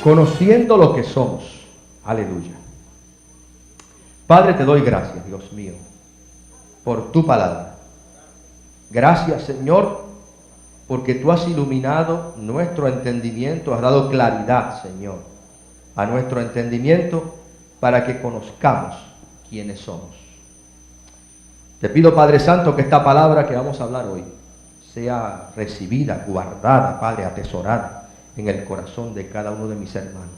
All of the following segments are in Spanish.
conociendo lo que somos. Aleluya. Padre, te doy gracias, Dios mío, por tu palabra. Gracias, Señor, porque tú has iluminado nuestro entendimiento, has dado claridad, Señor, a nuestro entendimiento para que conozcamos quiénes somos. Te pido, Padre Santo, que esta palabra que vamos a hablar hoy sea recibida, guardada, Padre, atesorada en el corazón de cada uno de mis hermanos,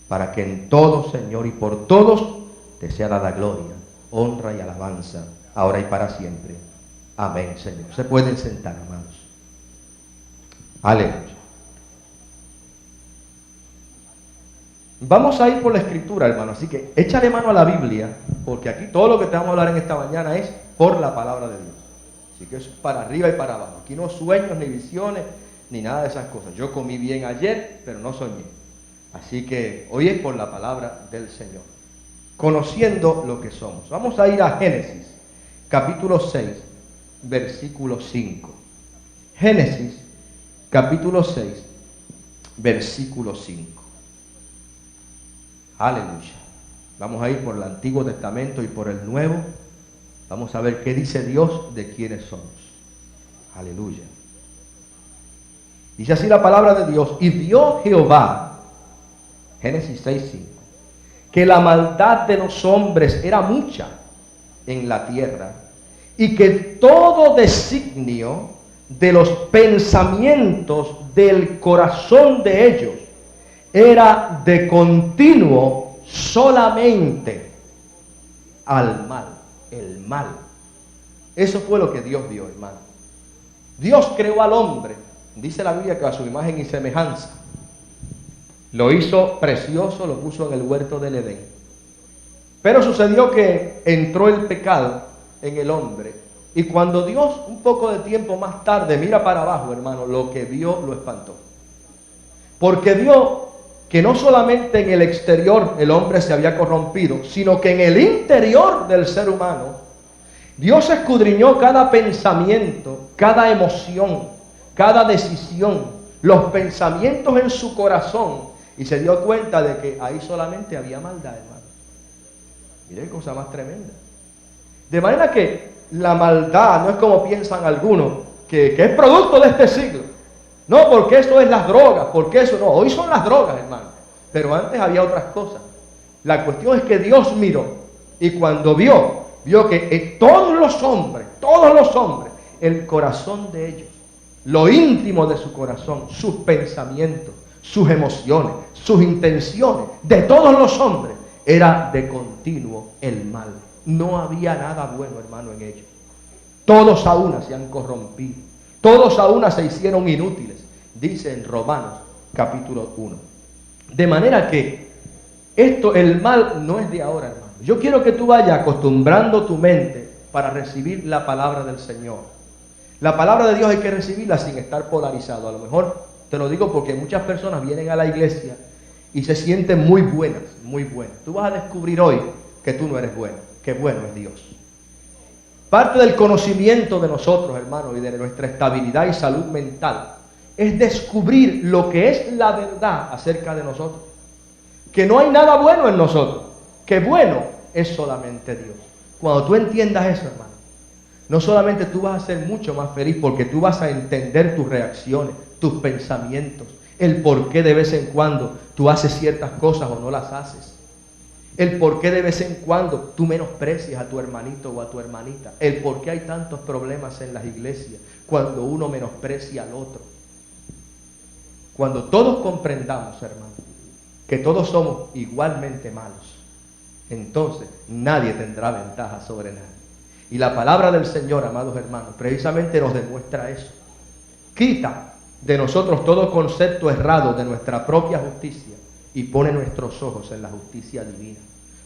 para que en todo, Señor, y por todos te sea dada gloria, honra y alabanza, ahora y para siempre. Amén, Señor. Se pueden sentar, hermanos. Aleluya. Vamos a ir por la escritura, hermano, así que échale mano a la Biblia, porque aquí todo lo que te vamos a hablar en esta mañana es por la palabra de Dios. Así que eso es para arriba y para abajo. Aquí no sueños, ni visiones, ni nada de esas cosas. Yo comí bien ayer, pero no soñé. Así que hoy es por la palabra del Señor. Conociendo lo que somos. Vamos a ir a Génesis, capítulo 6, versículo 5. Génesis, capítulo 6, versículo 5. Aleluya. Vamos a ir por el Antiguo Testamento y por el Nuevo. Vamos a ver qué dice Dios de quiénes somos. Aleluya. Dice así la palabra de Dios. Y vio Jehová, Génesis 6:5, que la maldad de los hombres era mucha en la tierra, y que todo designio de los pensamientos del corazón de ellos era de continuo solamente al mal, el mal. Eso fue lo que Dios vio, hermano. Dios creó al hombre, dice la Biblia, que a su imagen y semejanza. Lo hizo precioso, lo puso en el huerto del Edén. Pero sucedió que entró el pecado en el hombre, y cuando Dios un poco de tiempo más tarde mira para abajo, hermano, lo que vio lo espantó. Porque vio que no solamente en el exterior el hombre se había corrompido, sino que en el interior del ser humano, Dios escudriñó cada pensamiento, cada emoción, cada decisión, los pensamientos en su corazón, y se dio cuenta de que ahí solamente había maldad, hermano. Mire qué cosa más tremenda. De manera que la maldad no es como piensan algunos, que es producto de este siglo. No, porque eso es las drogas, porque eso no. Hoy son las drogas, hermano. Pero antes había otras cosas. La cuestión es que Dios miró, y cuando vio que todos los hombres, el corazón de ellos, lo íntimo de su corazón, sus pensamientos, sus emociones, sus intenciones, de todos los hombres, era de continuo el mal. No había nada bueno, hermano, en ellos. Todos a una se han corrompido. Todos a una se hicieron inútiles, dice en Romanos capítulo 1. De manera que el mal no es de ahora, hermano. Yo quiero que tú vayas acostumbrando tu mente para recibir la palabra del Señor. La palabra de Dios hay que recibirla sin estar polarizado. A lo mejor te lo digo porque muchas personas vienen a la iglesia y se sienten muy buenas, muy buenas. Tú vas a descubrir hoy que tú no eres bueno, que bueno es Dios. Parte del conocimiento de nosotros, hermanos, y de nuestra estabilidad y salud mental es descubrir lo que es la verdad acerca de nosotros. Que no hay nada bueno en nosotros, que bueno es solamente Dios. Cuando tú entiendas eso, hermano, no solamente tú vas a ser mucho más feliz, porque tú vas a entender tus reacciones, tus pensamientos, el por qué de vez en cuando tú haces ciertas cosas o no las haces. El por qué de vez en cuando tú menosprecias a tu hermanito o a tu hermanita. El por qué hay tantos problemas en las iglesias cuando uno menosprecia al otro. Cuando todos comprendamos, hermano, que todos somos igualmente malos, entonces nadie tendrá ventaja sobre nadie. Y la palabra del Señor, amados hermanos, precisamente nos demuestra eso. Quita de nosotros todo concepto errado de nuestra propia justicia y pone nuestros ojos en la justicia divina.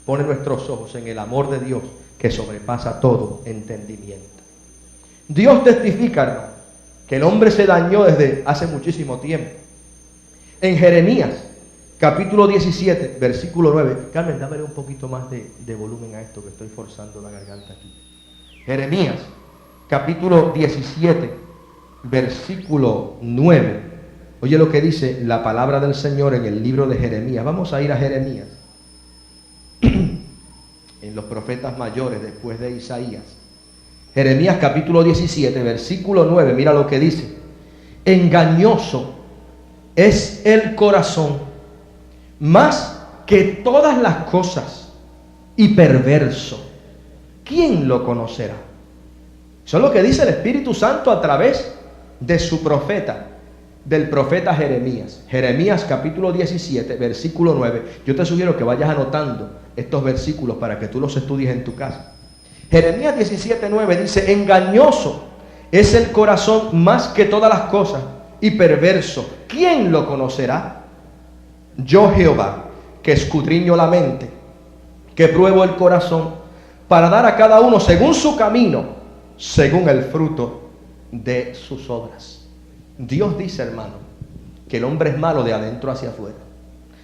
Pone nuestros ojos en el amor de Dios que sobrepasa todo entendimiento. Dios testifica, hermano, que el hombre se dañó desde hace muchísimo tiempo. En Jeremías, capítulo 17, versículo 9. Carmen, dámele un poquito más de volumen a esto, que estoy forzando la garganta aquí. Jeremías, capítulo 17, versículo 9. Oye lo que dice la palabra del Señor en el libro de Jeremías. Vamos a ir a Jeremías. En los profetas mayores después de Isaías. Jeremías capítulo 17, versículo 9. Mira lo que dice. Engañoso es el corazón más que todas las cosas y perverso. ¿Quién lo conocerá? Eso es lo que dice el Espíritu Santo a través de su profeta, del profeta Jeremías. Jeremías capítulo 17, versículo 9. Yo te sugiero que vayas anotando estos versículos para que tú los estudies en tu casa. Jeremías 17, 9 dice: engañoso es el corazón más que todas las cosas y perverso. ¿Quién lo conocerá? Yo, Jehová, que escudriño la mente, que pruebo el corazón, para dar a cada uno según su camino, según el fruto de sus obras. Dios dice, hermano, que el hombre es malo de adentro hacia afuera.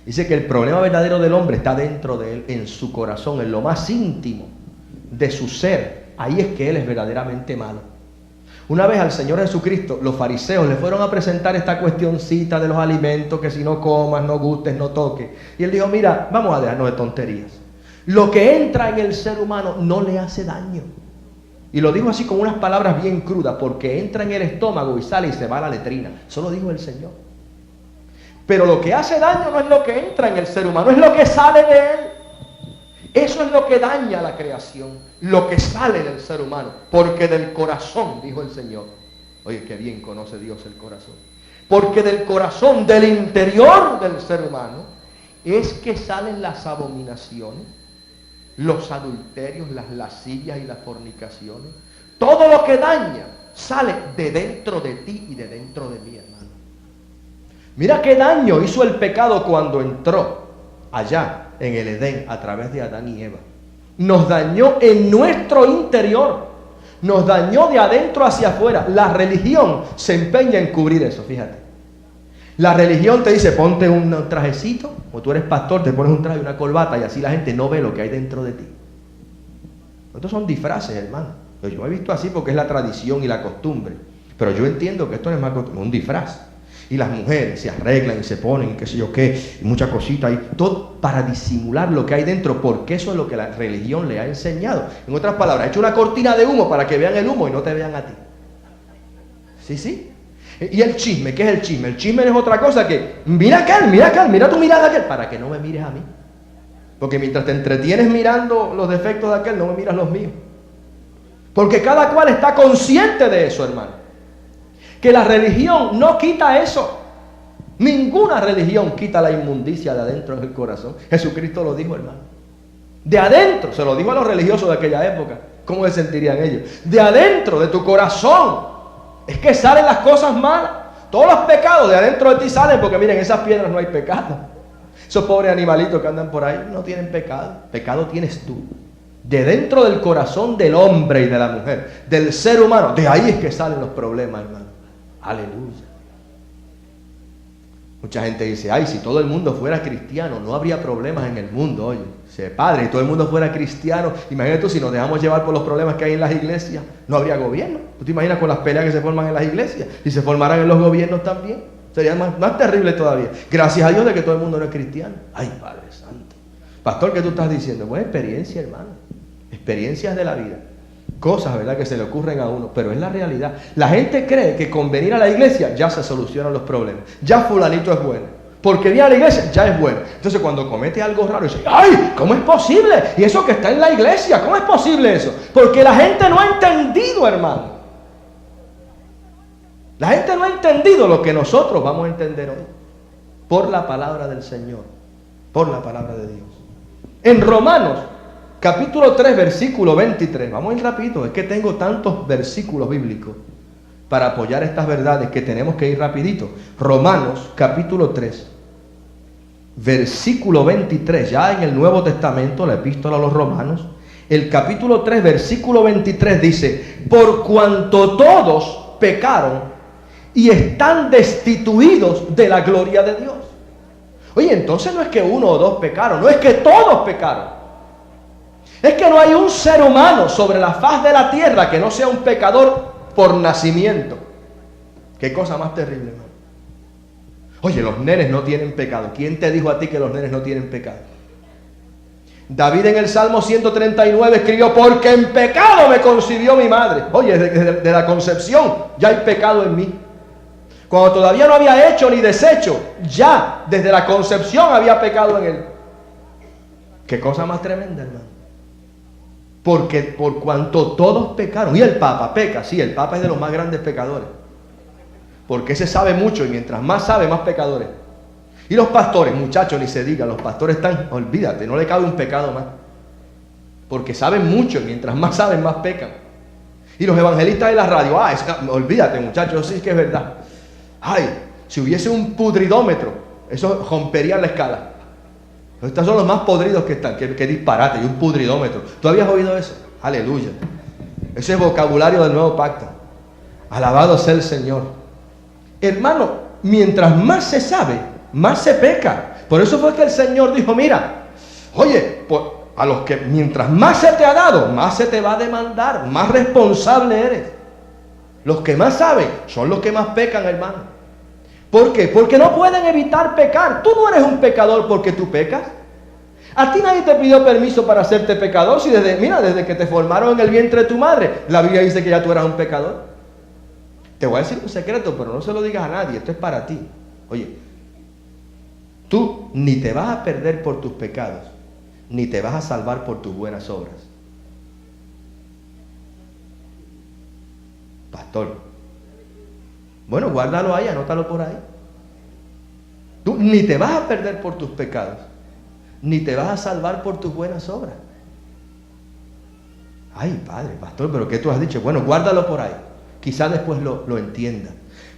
Dice que el problema verdadero del hombre está dentro de él, en su corazón, en lo más íntimo de su ser. Ahí es que él es verdaderamente malo. Una vez al Señor Jesucristo, los fariseos le fueron a presentar esta cuestioncita de los alimentos, que si no comas, no gustes, no toques. Y él dijo, mira, vamos a dejarnos de tonterías. Lo que entra en el ser humano no le hace daño. Y lo dijo así con unas palabras bien crudas, porque entra en el estómago y sale y se va a la letrina. Eso lo dijo el Señor. Pero lo que hace daño no es lo que entra en el ser humano, es lo que sale de él. Eso es lo que daña la creación, lo que sale del ser humano. Porque del corazón, dijo el Señor. Oye, qué bien conoce Dios el corazón. Porque del corazón, del interior del ser humano, es que salen las abominaciones, los adulterios, las lascivias y las fornicaciones. Todo lo que daña sale de dentro de ti y de dentro de mí, hermano. Mira qué daño hizo el pecado cuando entró allá en el Edén a través de Adán y Eva. Nos dañó en nuestro interior, nos dañó de adentro hacia afuera. La religión se empeña en cubrir eso, fíjate. La religión te dice, ponte un trajecito, o tú eres pastor, te pones un traje y una corbata, y así la gente no ve lo que hay dentro de ti. Estos son disfraces, hermano. Yo he visto así porque es la tradición y la costumbre, pero yo entiendo que esto no es más costumbre, un disfraz. Y las mujeres se arreglan y se ponen, qué sé yo qué, y muchas cositas ahí, todo para disimular lo que hay dentro, porque eso es lo que la religión le ha enseñado. En otras palabras, ha hecho una cortina de humo para que vean el humo y no te vean a ti. Sí, sí. Y el chisme, ¿qué es el chisme? El chisme no es otra cosa que, mira aquel, mira tu mirada de aquel, para que no me mires a mí. Porque mientras te entretienes mirando los defectos de aquel, no me miras los míos. Porque cada cual está consciente de eso, hermano. Que la religión no quita eso. Ninguna religión quita la inmundicia de adentro en el corazón. Jesucristo lo dijo, hermano. De adentro, se lo dijo a los religiosos de aquella época. ¿Cómo se sentirían ellos? De adentro, de tu corazón, es que salen las cosas malas. Todos los pecados de adentro de ti salen, porque miren, esas piedras no hay pecado. Esos pobres animalitos que andan por ahí no tienen pecado. Pecado tienes tú. De dentro del corazón del hombre y de la mujer, del ser humano, de ahí es que salen los problemas, hermano. Aleluya. Mucha gente dice, ay, si todo el mundo fuera cristiano, no habría problemas en el mundo. Oye, si padre, si todo el mundo fuera cristiano, imagínate tú, si nos dejamos llevar por los problemas que hay en las iglesias, no habría gobierno. ¿Tú te imaginas con las peleas que se forman en las iglesias? Si se formaran en los gobiernos también, sería más terrible todavía. Gracias a Dios de que todo el mundo no es cristiano. Ay, Padre Santo. Pastor, ¿qué tú estás diciendo? Buena experiencia, hermano. Experiencias de la vida. Cosas, ¿verdad?, que se le ocurren a uno, pero es la realidad. La gente cree que con venir a la iglesia ya se solucionan los problemas. Ya fulanito es bueno. Porque viene a la iglesia ya es bueno. Entonces cuando comete algo raro dice, ¡ay! ¿Cómo es posible? Y eso que está en la iglesia, ¿cómo es posible eso? Porque la gente no ha entendido, hermano. La gente no ha entendido lo que nosotros vamos a entender hoy. Por la palabra del Señor. Por la palabra de Dios. En Romanos capítulo 3, versículo 23. Vamos a ir rapidito, es que tengo tantos versículos bíblicos para apoyar estas verdades que tenemos que ir rapidito. Romanos capítulo 3, versículo 23. Ya en el Nuevo Testamento, la epístola a los Romanos, el capítulo 3, versículo 23 dice, por cuanto todos pecaron y están destituidos de la gloria de Dios. Oye, entonces no es que uno o dos pecaron, no es que todos pecaron. Es que no hay un ser humano sobre la faz de la tierra que no sea un pecador por nacimiento. Qué cosa más terrible, hermano. Oye, los nenes no tienen pecado. ¿Quién te dijo a ti que los nenes no tienen pecado? David en el Salmo 139 escribió: porque en pecado me concibió mi madre. Oye, de la concepción ya hay pecado en mí. Cuando todavía no había hecho ni deshecho, ya desde la concepción había pecado en él. Qué cosa más tremenda, hermano. Porque por cuanto todos pecaron, y el Papa peca, sí, el Papa es de los más grandes pecadores. Porque ese sabe mucho y mientras más sabe, más pecadores. Y los pastores, muchachos, ni se diga, los pastores están, olvídate, no le cabe un pecado más. Porque saben mucho y mientras más saben, más pecan. Y los evangelistas de la radio, olvídate, muchachos, sí que es verdad. Ay, si hubiese un pudridómetro, eso rompería la escala. Estos son los más podridos que están. Qué disparate, y un pudridómetro. ¿Tú habías oído eso? Aleluya. Ese es vocabulario del nuevo pacto. Alabado sea el Señor. Hermano, mientras más se sabe, más se peca. Por eso fue que el Señor dijo: mira, oye, a los que mientras más se te ha dado, más se te va a demandar, más responsable eres. Los que más saben son los que más pecan, hermano. ¿Por qué? Porque no pueden evitar pecar. Tú no eres un pecador porque tú pecas. A ti nadie te pidió permiso para hacerte pecador. Si desde que te formaron en el vientre de tu madre, la Biblia dice que ya tú eras un pecador. Te voy a decir un secreto, pero no se lo digas a nadie. Esto es para ti. Oye, tú ni te vas a perder por tus pecados, ni te vas a salvar por tus buenas obras. Pastor, bueno, guárdalo ahí, anótalo por ahí. Tú ni te vas a perder por tus pecados, ni te vas a salvar por tus buenas obras. Ay, padre, pastor, ¿pero qué tú has dicho? Bueno, guárdalo por ahí. Quizá después lo entienda.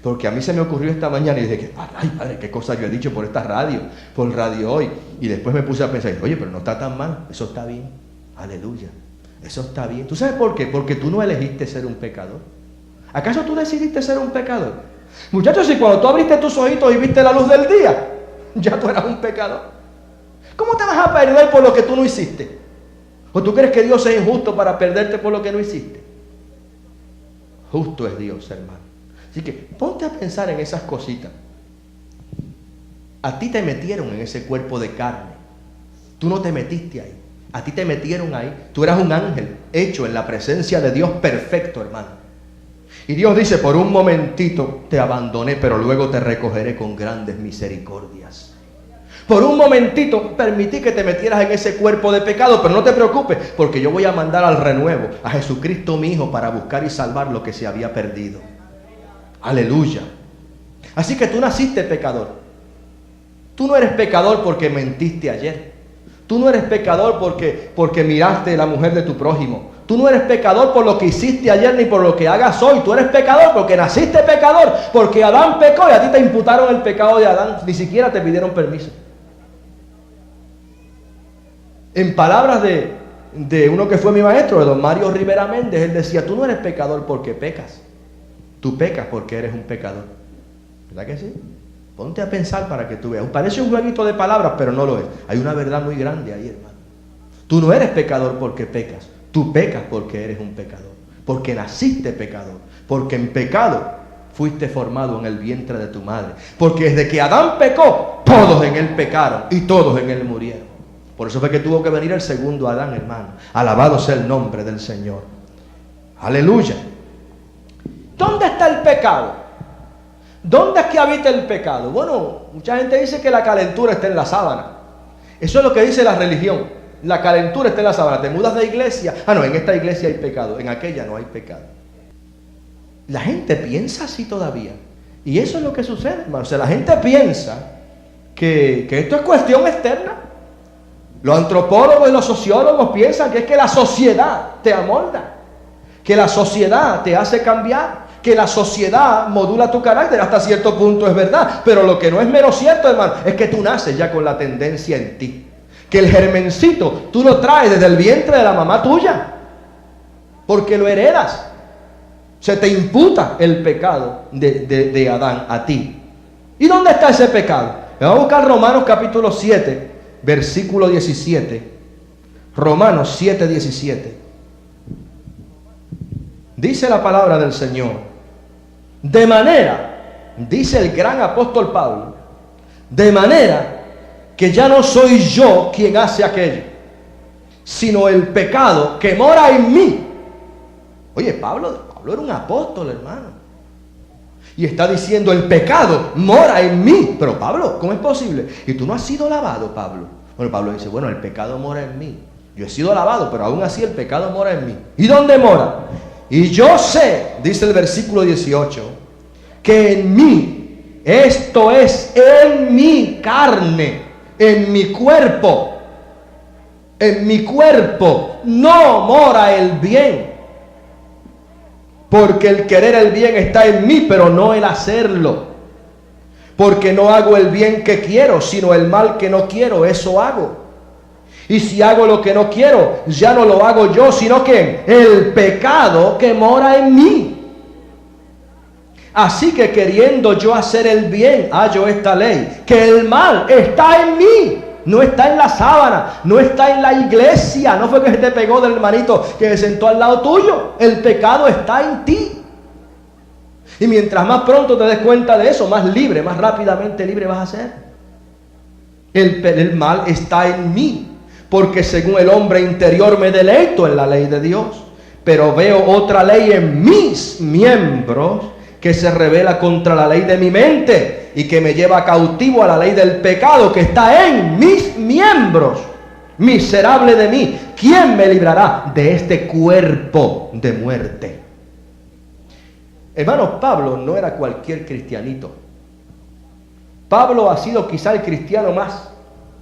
Porque a mí se me ocurrió esta mañana y dije: ay, padre, qué cosa yo he dicho por esta radio, por Radio Hoy. Y después me puse a pensar: oye, pero no está tan mal, eso está bien. Aleluya, eso está bien. ¿Tú sabes por qué? Porque tú no elegiste ser un pecador. ¿Acaso tú decidiste ser un pecador? Muchachos, si cuando tú abriste tus ojitos y viste la luz del día, ya tú eras un pecador. ¿Cómo te vas a perder por lo que tú no hiciste? ¿O tú crees que Dios es injusto para perderte por lo que no hiciste? Justo es Dios, hermano. Así que ponte a pensar en esas cositas. A ti te metieron en ese cuerpo de carne. Tú no te metiste ahí. A ti te metieron ahí. Tú eras un ángel hecho en la presencia de Dios perfecto, hermano. Y Dios dice: por un momentito te abandoné, pero luego te recogeré con grandes misericordias. Por un momentito permití que te metieras en ese cuerpo de pecado, pero no te preocupes, porque yo voy a mandar al renuevo, a Jesucristo mi Hijo, para buscar y salvar lo que se había perdido. Aleluya. Así que tú naciste pecador. Tú no eres pecador porque mentiste ayer. Tú no eres pecador porque miraste a la mujer de tu prójimo. Tú no eres pecador por lo que hiciste ayer ni por lo que hagas hoy. Tú eres pecador porque naciste pecador, porque Adán pecó y a ti te imputaron el pecado de Adán. Ni siquiera te pidieron permiso. En palabras de uno que fue mi maestro, de don Mario Rivera Méndez, él decía: tú no eres pecador porque pecas. Tú pecas porque eres un pecador. ¿Verdad que sí? Ponte a pensar para que tú veas. Parece un jueguito de palabras, pero no lo es. Hay una verdad muy grande ahí, hermano. Tú no eres pecador porque pecas. Tú pecas porque eres un pecador. Porque naciste pecador. Porque en pecado fuiste formado en el vientre de tu madre. Porque desde que Adán pecó, todos en él pecaron y todos en él murieron. Por eso fue que tuvo que venir el segundo Adán, hermano. Alabado sea el nombre del Señor. Aleluya. ¿Dónde está el pecado? ¿Dónde es que habita el pecado? Bueno, mucha gente dice que la calentura está en la sábana. Eso es lo que dice la religión. La calentura está en la sábana. Te mudas de iglesia. No, en esta iglesia hay pecado. En aquella no hay pecado. La gente piensa así todavía. Y eso es lo que sucede, hermano. O sea, la gente piensa que esto es cuestión externa. Los antropólogos y los sociólogos piensan que es que la sociedad te amolda, que la sociedad te hace cambiar, que la sociedad modula tu carácter. Hasta cierto punto es verdad, pero lo que no es menos cierto, hermano, es que tú naces ya con la tendencia en ti, que el germencito tú lo traes desde el vientre de la mamá tuya, porque lo heredas. Se te imputa el pecado de Adán a ti. ¿Y dónde está ese pecado? Vamos a buscar Romanos capítulo 7, versículo 17. Romanos 7, 17. Dice la palabra del Señor: de manera, dice el gran apóstol Pablo, De manera que ya no soy yo quien hace aquello, sino el pecado que mora en mí. Oye, Pablo era un apóstol, hermano. Y está diciendo, el pecado mora en mí. Pero Pablo, ¿cómo es posible? Y tú no has sido lavado, Pablo. Bueno, Pablo dice, bueno, el pecado mora en mí. Yo he sido lavado, pero aún así el pecado mora en mí. ¿Y dónde mora? Y yo sé, dice el versículo 18, que en mí, esto es, en mi carne, en mi cuerpo, no mora el bien. Porque el querer el bien está en mí, pero no el hacerlo. Porque no hago el bien que quiero, sino el mal que no quiero, eso hago. Y si hago lo que no quiero, ya no lo hago yo, sino que el pecado que mora en mí. Así que queriendo yo hacer el bien, hallo esta ley, que el mal está en mí. No está en la sábana, no está en la iglesia, no fue que se te pegó del hermanito que se sentó al lado tuyo. El pecado está en ti. Y mientras más pronto te des cuenta de eso, más libre, más rápidamente libre vas a ser. El mal está en mí, porque según el hombre interior me deleito en la ley de Dios, pero veo otra ley en mis miembros que se revela contra la ley de mi mente y que me lleva cautivo a la ley del pecado que está en mis miembros. Miserable de mí, ¿quién me librará de este cuerpo de muerte? Hermano, Pablo no era cualquier cristianito. Pablo ha sido quizá el cristiano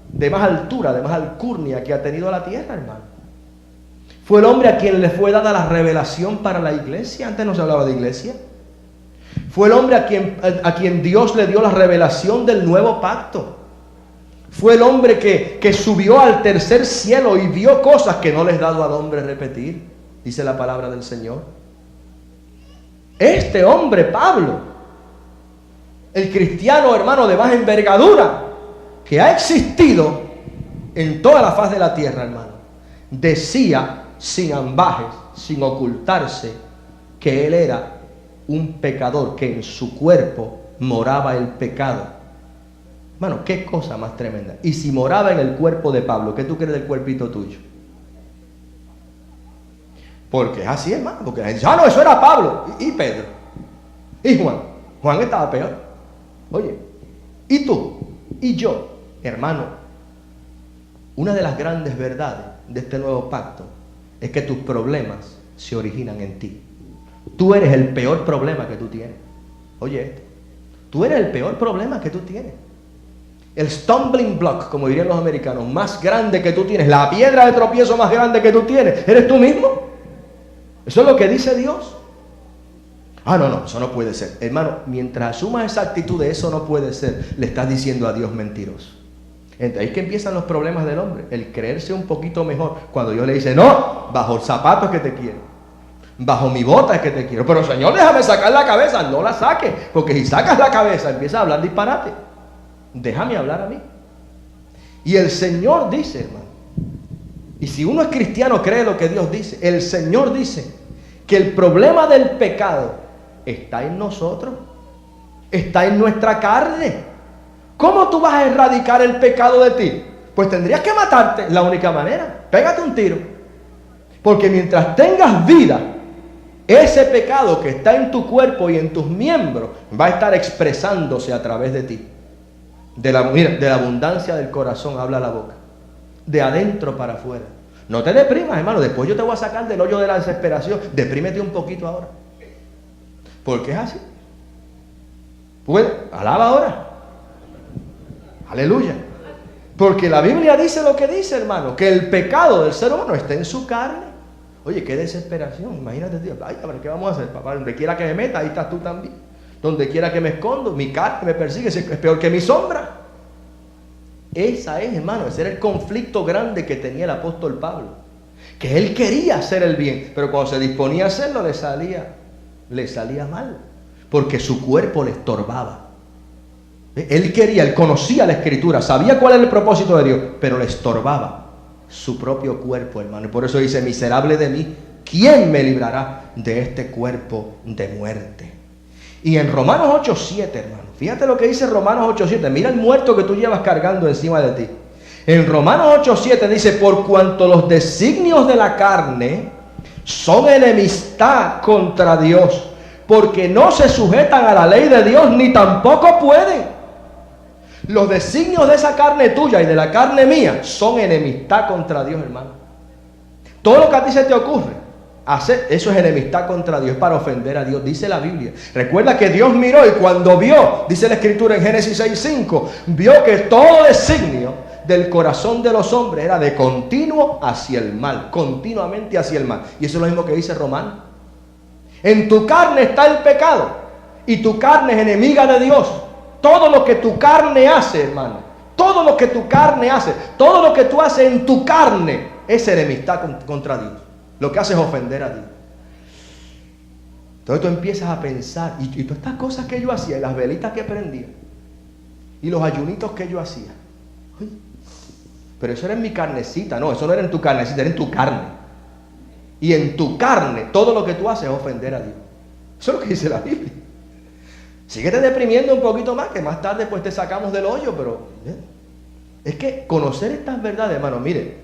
de más altura, de más alcurnia que ha tenido la tierra, hermano. Fue el hombre a quien le fue dada la revelación para la iglesia. Antes no se hablaba de iglesia. Fue el hombre a quien Dios le dio la revelación del nuevo pacto. Fue el hombre que subió al tercer cielo y vio cosas que no les ha dado al hombre repetir, dice la palabra del Señor. Este hombre, Pablo, el cristiano hermano de más envergadura que ha existido en toda la faz de la tierra, hermano, decía sin ambajes, sin ocultarse, que él era un pecador, que en su cuerpo moraba el pecado. Hermano, qué cosa más tremenda. Y si moraba en el cuerpo de Pablo, ¿qué tú crees del cuerpito tuyo? Porque es así, hermano. Porque no, eso era Pablo y Pedro y Juan. Juan estaba peor. Oye, y tú y yo, hermano, una de las grandes verdades de este nuevo pacto es que tus problemas se originan en ti. Tú eres el peor problema que tú tienes. Oye esto, tú eres el peor problema que tú tienes. El stumbling block, como dirían los americanos, más grande que tú tienes, la piedra de tropiezo más grande que tú tienes, eres tú mismo. Eso es lo que dice Dios. No, eso no puede ser. Hermano, mientras asumas esa actitud de eso no puede ser, le estás diciendo a Dios mentiroso. Entonces ahí es que empiezan los problemas del hombre, el creerse un poquito mejor. Cuando Dios le dice, no, bajo el zapato es que te quiero, bajo mi bota es que te quiero. Pero Señor, déjame sacar la cabeza. No la saques, porque si sacas la cabeza empiezas a hablar disparate. Déjame hablar a mí. Y el Señor dice, hermano, y si uno es cristiano cree lo que Dios dice, el Señor dice que el problema del pecado está en nosotros, está en nuestra carne. ¿Cómo tú vas a erradicar el pecado de ti? Pues tendrías que matarte, la única manera. Pégate un tiro. Porque mientras tengas vida, ese pecado que está en tu cuerpo y en tus miembros va a estar expresándose a través de ti. De la abundancia del corazón habla la boca. De adentro para afuera. No te deprimas, hermano. Después yo te voy a sacar del hoyo de la desesperación. Deprímete un poquito ahora. Porque es así. Pues, alaba ahora. Aleluya. Porque la Biblia dice lo que dice, hermano. Que el pecado del ser humano está en su carne. Oye, qué desesperación. Imagínate, Dios. Ay, a ver, ¿qué vamos a hacer, papá? Donde quiera que me meta, ahí estás tú también. Donde quiera que me escondo, mi carne me persigue, es peor que mi sombra. Esa es, hermano, ese era el conflicto grande que tenía el apóstol Pablo. Que él quería hacer el bien, pero cuando se disponía a hacerlo le salía mal. Porque su cuerpo le estorbaba. Él conocía la Escritura, sabía cuál era el propósito de Dios, pero le estorbaba su propio cuerpo, hermano. Y por eso dice, miserable de mí, ¿quién me librará de este cuerpo de muerte? Y en Romanos 8:7, hermano, fíjate lo que dice Romanos 8:7. Mira el muerto que tú llevas cargando encima de ti. En Romanos 8:7 dice: por cuanto los designios de la carne son enemistad contra Dios, porque no se sujetan a la ley de Dios, ni tampoco pueden. Los designios de esa carne tuya y de la carne mía son enemistad contra Dios, hermano. Todo lo que a ti se te ocurre hacer, eso es enemistad contra Dios, para ofender a Dios, dice la Biblia. Recuerda que Dios miró y cuando vio, dice la Escritura en Génesis 6:5, vio que todo designio del corazón de los hombres era de continuo hacia el mal, continuamente hacia el mal. Y eso es lo mismo que dice Romano. En tu carne está el pecado y tu carne es enemiga de Dios. Todo lo que tu carne hace, hermano, todo lo que tu carne hace, todo lo que tú haces en tu carne es enemistad contra Dios. Lo que hace es ofender a Dios. Entonces tú empiezas a pensar, y todas estas cosas que yo hacía, y las velitas que prendía, y los ayunitos que yo hacía, pero eso era en mi carnecita. No, eso no era en tu carnecita, era en tu carne. Y en tu carne, todo lo que tú haces es ofender a Dios. Eso es lo que dice la Biblia. Síguete deprimiendo un poquito más, que más tarde pues te sacamos del hoyo, pero es que conocer estas verdades, hermano, mire,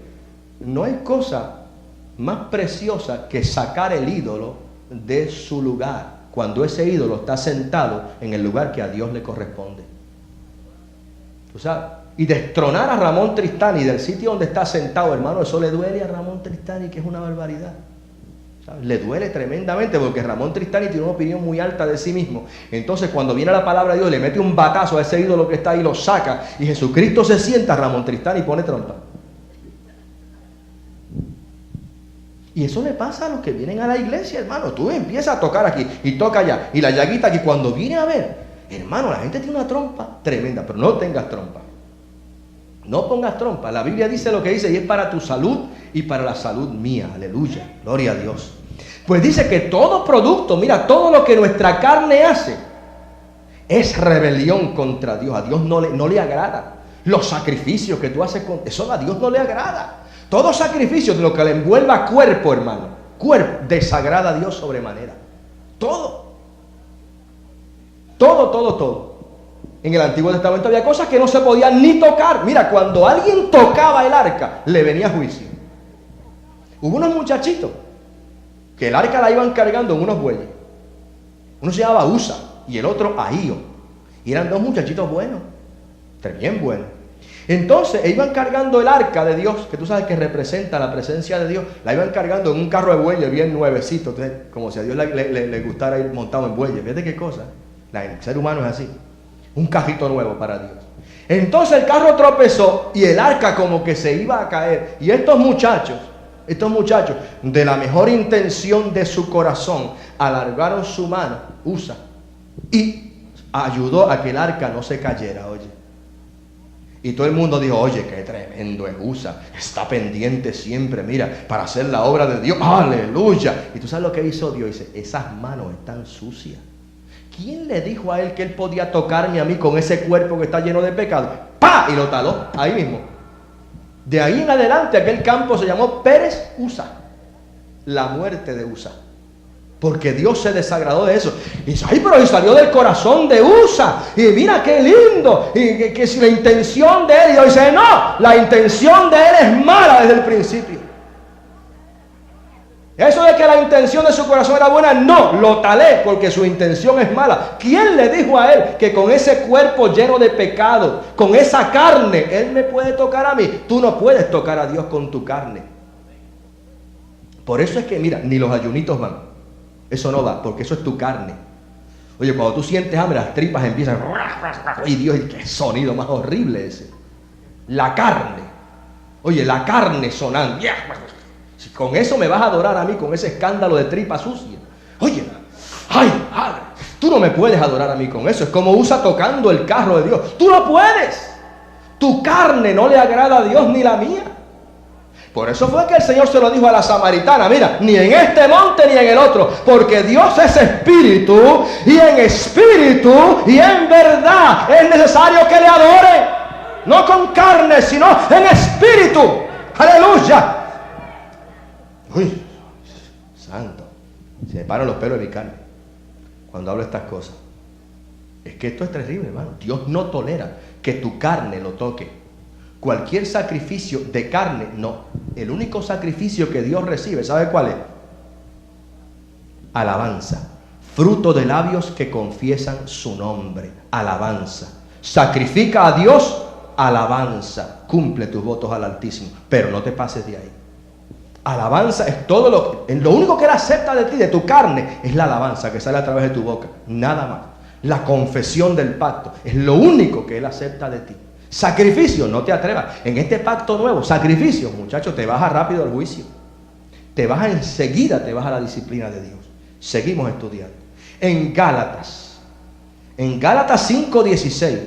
no hay cosa más preciosa que sacar el ídolo de su lugar, cuando ese ídolo está sentado en el lugar que a Dios le corresponde. ¿Tú sabes? Y destronar a Ramón Tristani del sitio donde está sentado, hermano, eso le duele a Ramón Tristani, que es una barbaridad. ¿Sabes? Le duele tremendamente, porque Ramón Tristani tiene una opinión muy alta de sí mismo. Entonces cuando viene la palabra de Dios, le mete un batazo a ese ídolo que está ahí, lo saca, y Jesucristo se sienta, Ramón Tristani pone trompa. Y eso le pasa a los que vienen a la iglesia, hermano. Tú empiezas a tocar aquí y toca allá, y la llaguita aquí, cuando viene a ver, hermano, la gente tiene una trompa tremenda, pero no tengas trompa. No pongas trompa. La Biblia dice lo que dice, y es para tu salud y para la salud mía. Aleluya, gloria a Dios. Pues dice que todo producto, mira, todo lo que nuestra carne hace es rebelión contra Dios. A Dios no le agrada. Los sacrificios que tú haces, eso a Dios no le agrada. Todo sacrificio de lo que le envuelva cuerpo, hermano, cuerpo, desagrada a Dios sobremanera. Todo. En el Antiguo Testamento había cosas que no se podían ni tocar. Mira, cuando alguien tocaba el arca, le venía juicio. Hubo unos muchachitos que el arca la iban cargando en unos bueyes. Uno se llamaba Usa y el otro Ahío. Y eran dos muchachitos buenos, bien buenos. Entonces iban cargando el arca de Dios, que tú sabes que representa la presencia de Dios. La iban cargando en un carro de bueyes bien nuevecito. Entonces, como si a Dios le gustara ir montado en bueyes. Fíjate qué cosa. El ser humano es así. Un cajito nuevo para Dios. Entonces el carro tropezó y el arca como que se iba a caer. Y estos muchachos, de la mejor intención de su corazón, alargaron su mano, Usa, y ayudó a que el arca no se cayera, oye. Y todo el mundo dijo, oye, qué tremendo es Usa, está pendiente siempre, mira, para hacer la obra de Dios, aleluya. Y tú sabes lo que hizo Dios, dice, esas manos están sucias. ¿Quién le dijo a él que él podía tocarme a mí con ese cuerpo que está lleno de pecado? ¡Pah! Y lo taló, ahí mismo. De ahí en adelante aquel campo se llamó Pérez Usa, la muerte de Usa, porque Dios se desagradó de eso. Y dice, ay, pero salió del corazón de Usa, y mira qué lindo, y que si la intención de él, y Dios dice, no, la intención de él es mala desde el principio. Eso de que la intención de su corazón era buena, no, lo talé porque su intención es mala. ¿Quién le dijo a él que con ese cuerpo lleno de pecado, con esa carne, él me puede tocar a mí? Tú no puedes tocar a Dios con tu carne. Por eso es que, mira, ni los ayunitos van. Eso no va, porque eso es tu carne. Oye, cuando tú sientes hambre, las tripas empiezan, y Dios, qué sonido más horrible ese. La carne. Oye, la carne sonando. Si con eso me vas a adorar a mí, con ese escándalo de tripa sucia. Oye, ay, padre, tú no me puedes adorar a mí con eso. Es como Usa tocando el carro de Dios. Tú no puedes. Tu carne no le agrada a Dios ni la mía. Por eso fue que el Señor se lo dijo a la samaritana, mira, ni en este monte ni en el otro, porque Dios es espíritu, y en espíritu y en verdad es necesario que le adore. No con carne, sino en espíritu. Aleluya. Uy, santo, se me paran los pelos de mi carne cuando hablo estas cosas. Es que esto es terrible, hermano. Dios no tolera que tu carne lo toque. Cualquier sacrificio de carne, no. El único sacrificio que Dios recibe, ¿sabe cuál es? Alabanza. Fruto de labios que confiesan su nombre. Alabanza. Sacrifica a Dios, alabanza. Cumple tus votos al Altísimo, pero no te pases de ahí. Alabanza es todo lo único que Él acepta de ti, de tu carne, es la alabanza que sale a través de tu boca. Nada más. La confesión del pacto es lo único que Él acepta de ti. Sacrificio, no te atrevas. En este pacto nuevo, sacrificio, muchachos, te baja rápido al juicio. Te baja enseguida, te baja la disciplina de Dios. Seguimos estudiando. En Gálatas 5:16.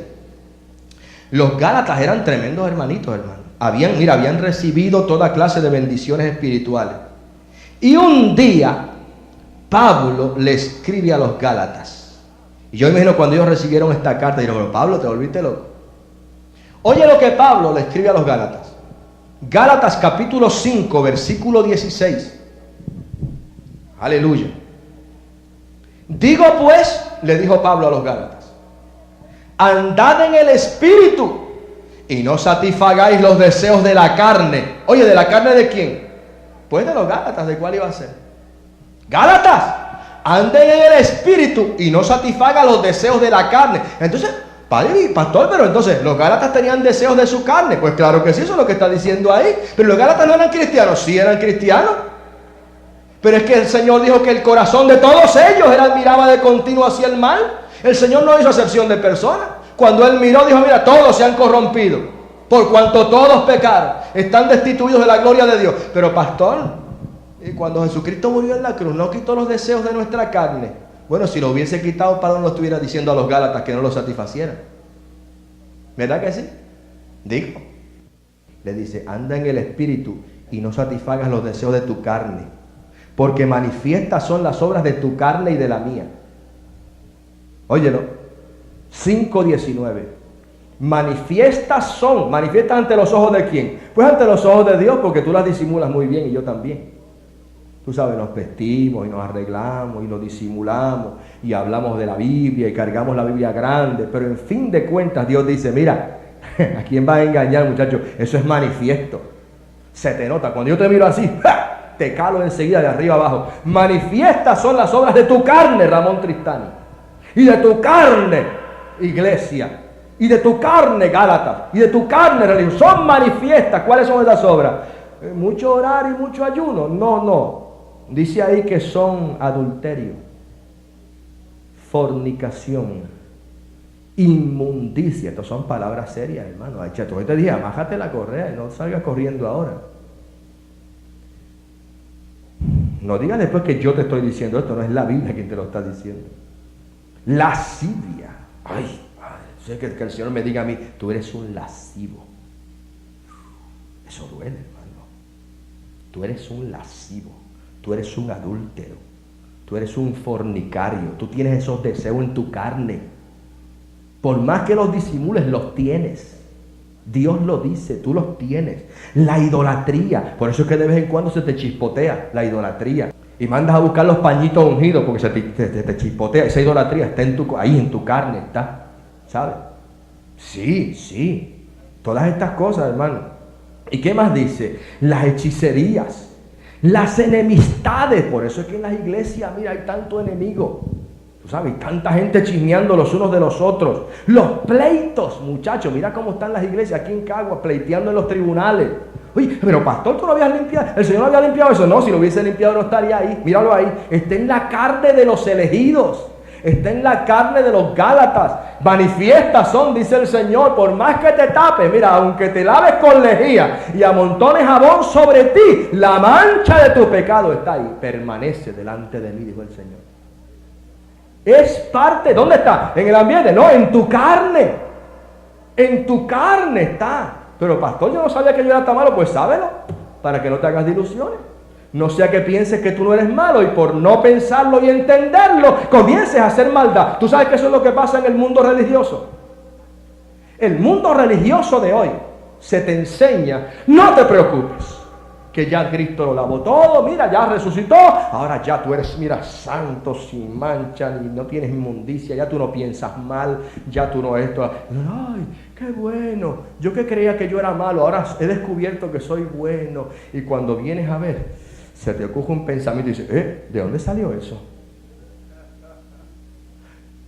Los Gálatas eran tremendos hermanitos, hermanos. Habían recibido toda clase de bendiciones espirituales. Y un día, Pablo le escribe a los Gálatas. Y yo imagino cuando ellos recibieron esta carta, dijeron, pero Pablo, te volviste loco. Oye lo que Pablo le escribe a los Gálatas. Gálatas capítulo 5, versículo 16. Aleluya. Digo pues, le dijo Pablo a los Gálatas, andad en el Espíritu y no satisfagáis los deseos de la carne. Oye, ¿de la carne de quién? Pues de los Gálatas. ¿De cuál iba a ser? Gálatas, anden en el Espíritu y no satisfagan los deseos de la carne. Entonces, padre, pastor, pero entonces, ¿los Gálatas tenían deseos de su carne? Pues claro que sí, eso es lo que está diciendo ahí. Pero los Gálatas no eran cristianos. Sí eran cristianos. Pero es que el Señor dijo que el corazón de todos ellos miraba de continuo hacia el mal. El Señor no hizo acepción de personas. Cuando Él miró, dijo, mira, todos se han corrompido, por cuanto todos pecaron, están destituidos de la gloria de Dios. Pero pastor, cuando Jesucristo murió en la cruz, no quitó los deseos de nuestra carne. Bueno, si lo hubiese quitado, Pablo no estuviera diciendo a los Gálatas que no lo satisfacieran. ¿Verdad que sí? Dijo, le dice, anda en el Espíritu y no satisfagas los deseos de tu carne, porque manifiestas son las obras de tu carne y de la mía. Óyelo. 5:19. Manifiestas ante los ojos de quién? Pues ante los ojos de Dios, porque tú las disimulas muy bien y yo también. Tú sabes, nos vestimos y nos arreglamos y nos disimulamos y hablamos de la Biblia y cargamos la Biblia grande, pero en fin de cuentas Dios dice, mira, ¿a quién va a engañar, muchacho? Eso es manifiesto. Se te nota, cuando yo te miro así, ¡ja!, te calo enseguida de arriba abajo. Manifiestas son las obras de tu carne, Ramón Tristani, y de tu carne, Iglesia, y de tu carne, Gálatas, y de tu carne, religión, son manifiestas. ¿Cuáles son esas obras? Mucho orar y mucho ayuno. No. Dice ahí que son adulterio, fornicación, inmundicia. Estas son palabras serias, hermano. Ay, chato, hoy te dije, amájate la correa y no salgas corriendo ahora. No digas después que yo te estoy diciendo esto, no es la Biblia quien te lo está diciendo. Lascivia. Ay, sé que el Señor me diga a mí, tú eres un lascivo. Eso duele, hermano. Tú eres un lascivo. Tú eres un adúltero. Tú eres un fornicario. Tú tienes esos deseos en tu carne. Por más que los disimules, los tienes. Dios lo dice, tú los tienes. La idolatría. Por eso es que de vez en cuando se te chispotea la idolatría. Y mandas a buscar los pañitos ungidos porque se te chispotea. Esa idolatría está ahí en tu carne, está. ¿Sabes? Sí. Todas estas cosas, hermano. ¿Y qué más dice? Las hechicerías, las enemistades. Por eso es que en las iglesias, mira, hay tanto enemigo. Tú sabes, hay tanta gente chismeando los unos de los otros. Los pleitos, muchachos. Mira cómo están las iglesias aquí en Cagua, pleiteando en los tribunales. Oye, pero pastor, tú no habías limpiado. El Señor no había limpiado eso. No, si lo hubiese limpiado no estaría ahí. Míralo ahí. Está en la carne de los elegidos. Está en la carne de los Gálatas. Manifiestas son, dice el Señor, por más que te tapes. Mira, aunque te laves con lejía y amontones jabón sobre ti, la mancha de tu pecado está ahí. Permanece delante de mí, dijo el Señor. Es parte, ¿dónde está? En el ambiente, no, en tu carne. En tu carne está. Pero pastor, yo no sabía que yo era tan malo. Pues sábelo, para que no te hagas de ilusiones. No sea que pienses que tú no eres malo y por no pensarlo y entenderlo, comiences a hacer maldad. Tú sabes que eso es lo que pasa en el mundo religioso. El mundo religioso de hoy se te enseña, no te preocupes, que ya Cristo lo lavó todo, mira, ya resucitó, ahora ya tú eres, mira, santo, sin mancha, ni no tienes inmundicia, ya tú no piensas mal, ya tú no esto, ay, qué bueno, yo que creía que yo era malo, ahora he descubierto que soy bueno, y cuando vienes a ver, se te ocurre un pensamiento y dices, ¿de dónde salió eso?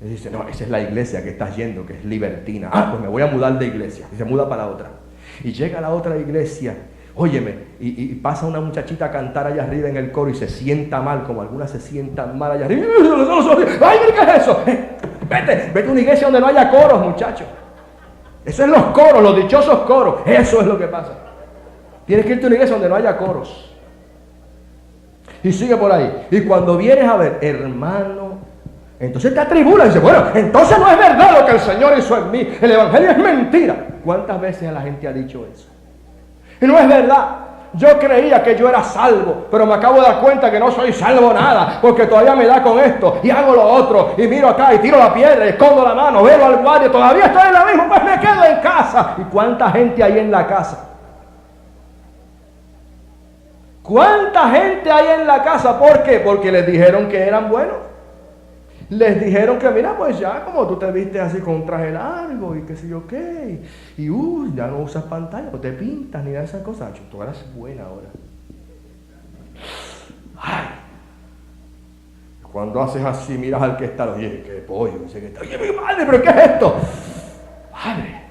Y dice, no, esa es la iglesia que estás yendo, que es libertina. Ah, pues me voy a mudar de iglesia. Y se muda para la otra. Y llega a la otra iglesia, óyeme, y pasa una muchachita a cantar allá arriba en el coro y se sienta mal, como algunas se sientan mal allá arriba. ¡Ay, mira qué es eso! Vete a una iglesia donde no haya coros, muchachos. Eso es los coros, los dichosos coros. Eso es lo que pasa. Tienes que irte a una iglesia donde no haya coros. Y sigue por ahí. Y cuando vienes a ver, hermano, entonces te atribula y dice, bueno, entonces no es verdad lo que el Señor hizo en mí. El evangelio es mentira. ¿Cuántas veces la gente ha dicho eso? Y no es verdad. Yo creía que yo era salvo, pero me acabo de dar cuenta que no soy salvo nada, porque todavía me da con esto, y hago lo otro, y miro acá, y tiro la piedra, y escondo la mano, veo al guardia, todavía estoy en la misma, pues me quedo en casa. ¿Y cuánta gente hay en la casa? ¿Cuánta gente hay en la casa? ¿Por qué? Porque les dijeron que eran buenos. Les dijeron que mira, pues ya como tú te viste así con un traje largo y qué sé yo qué, y ya no usas pantalla, no te pintas ni nada de esas cosas. Tú eras buena ahora. Ay, cuando haces así, miras al que está, oye, qué pollo, dice que está, oye, mi madre, pero ¿qué es esto? Madre.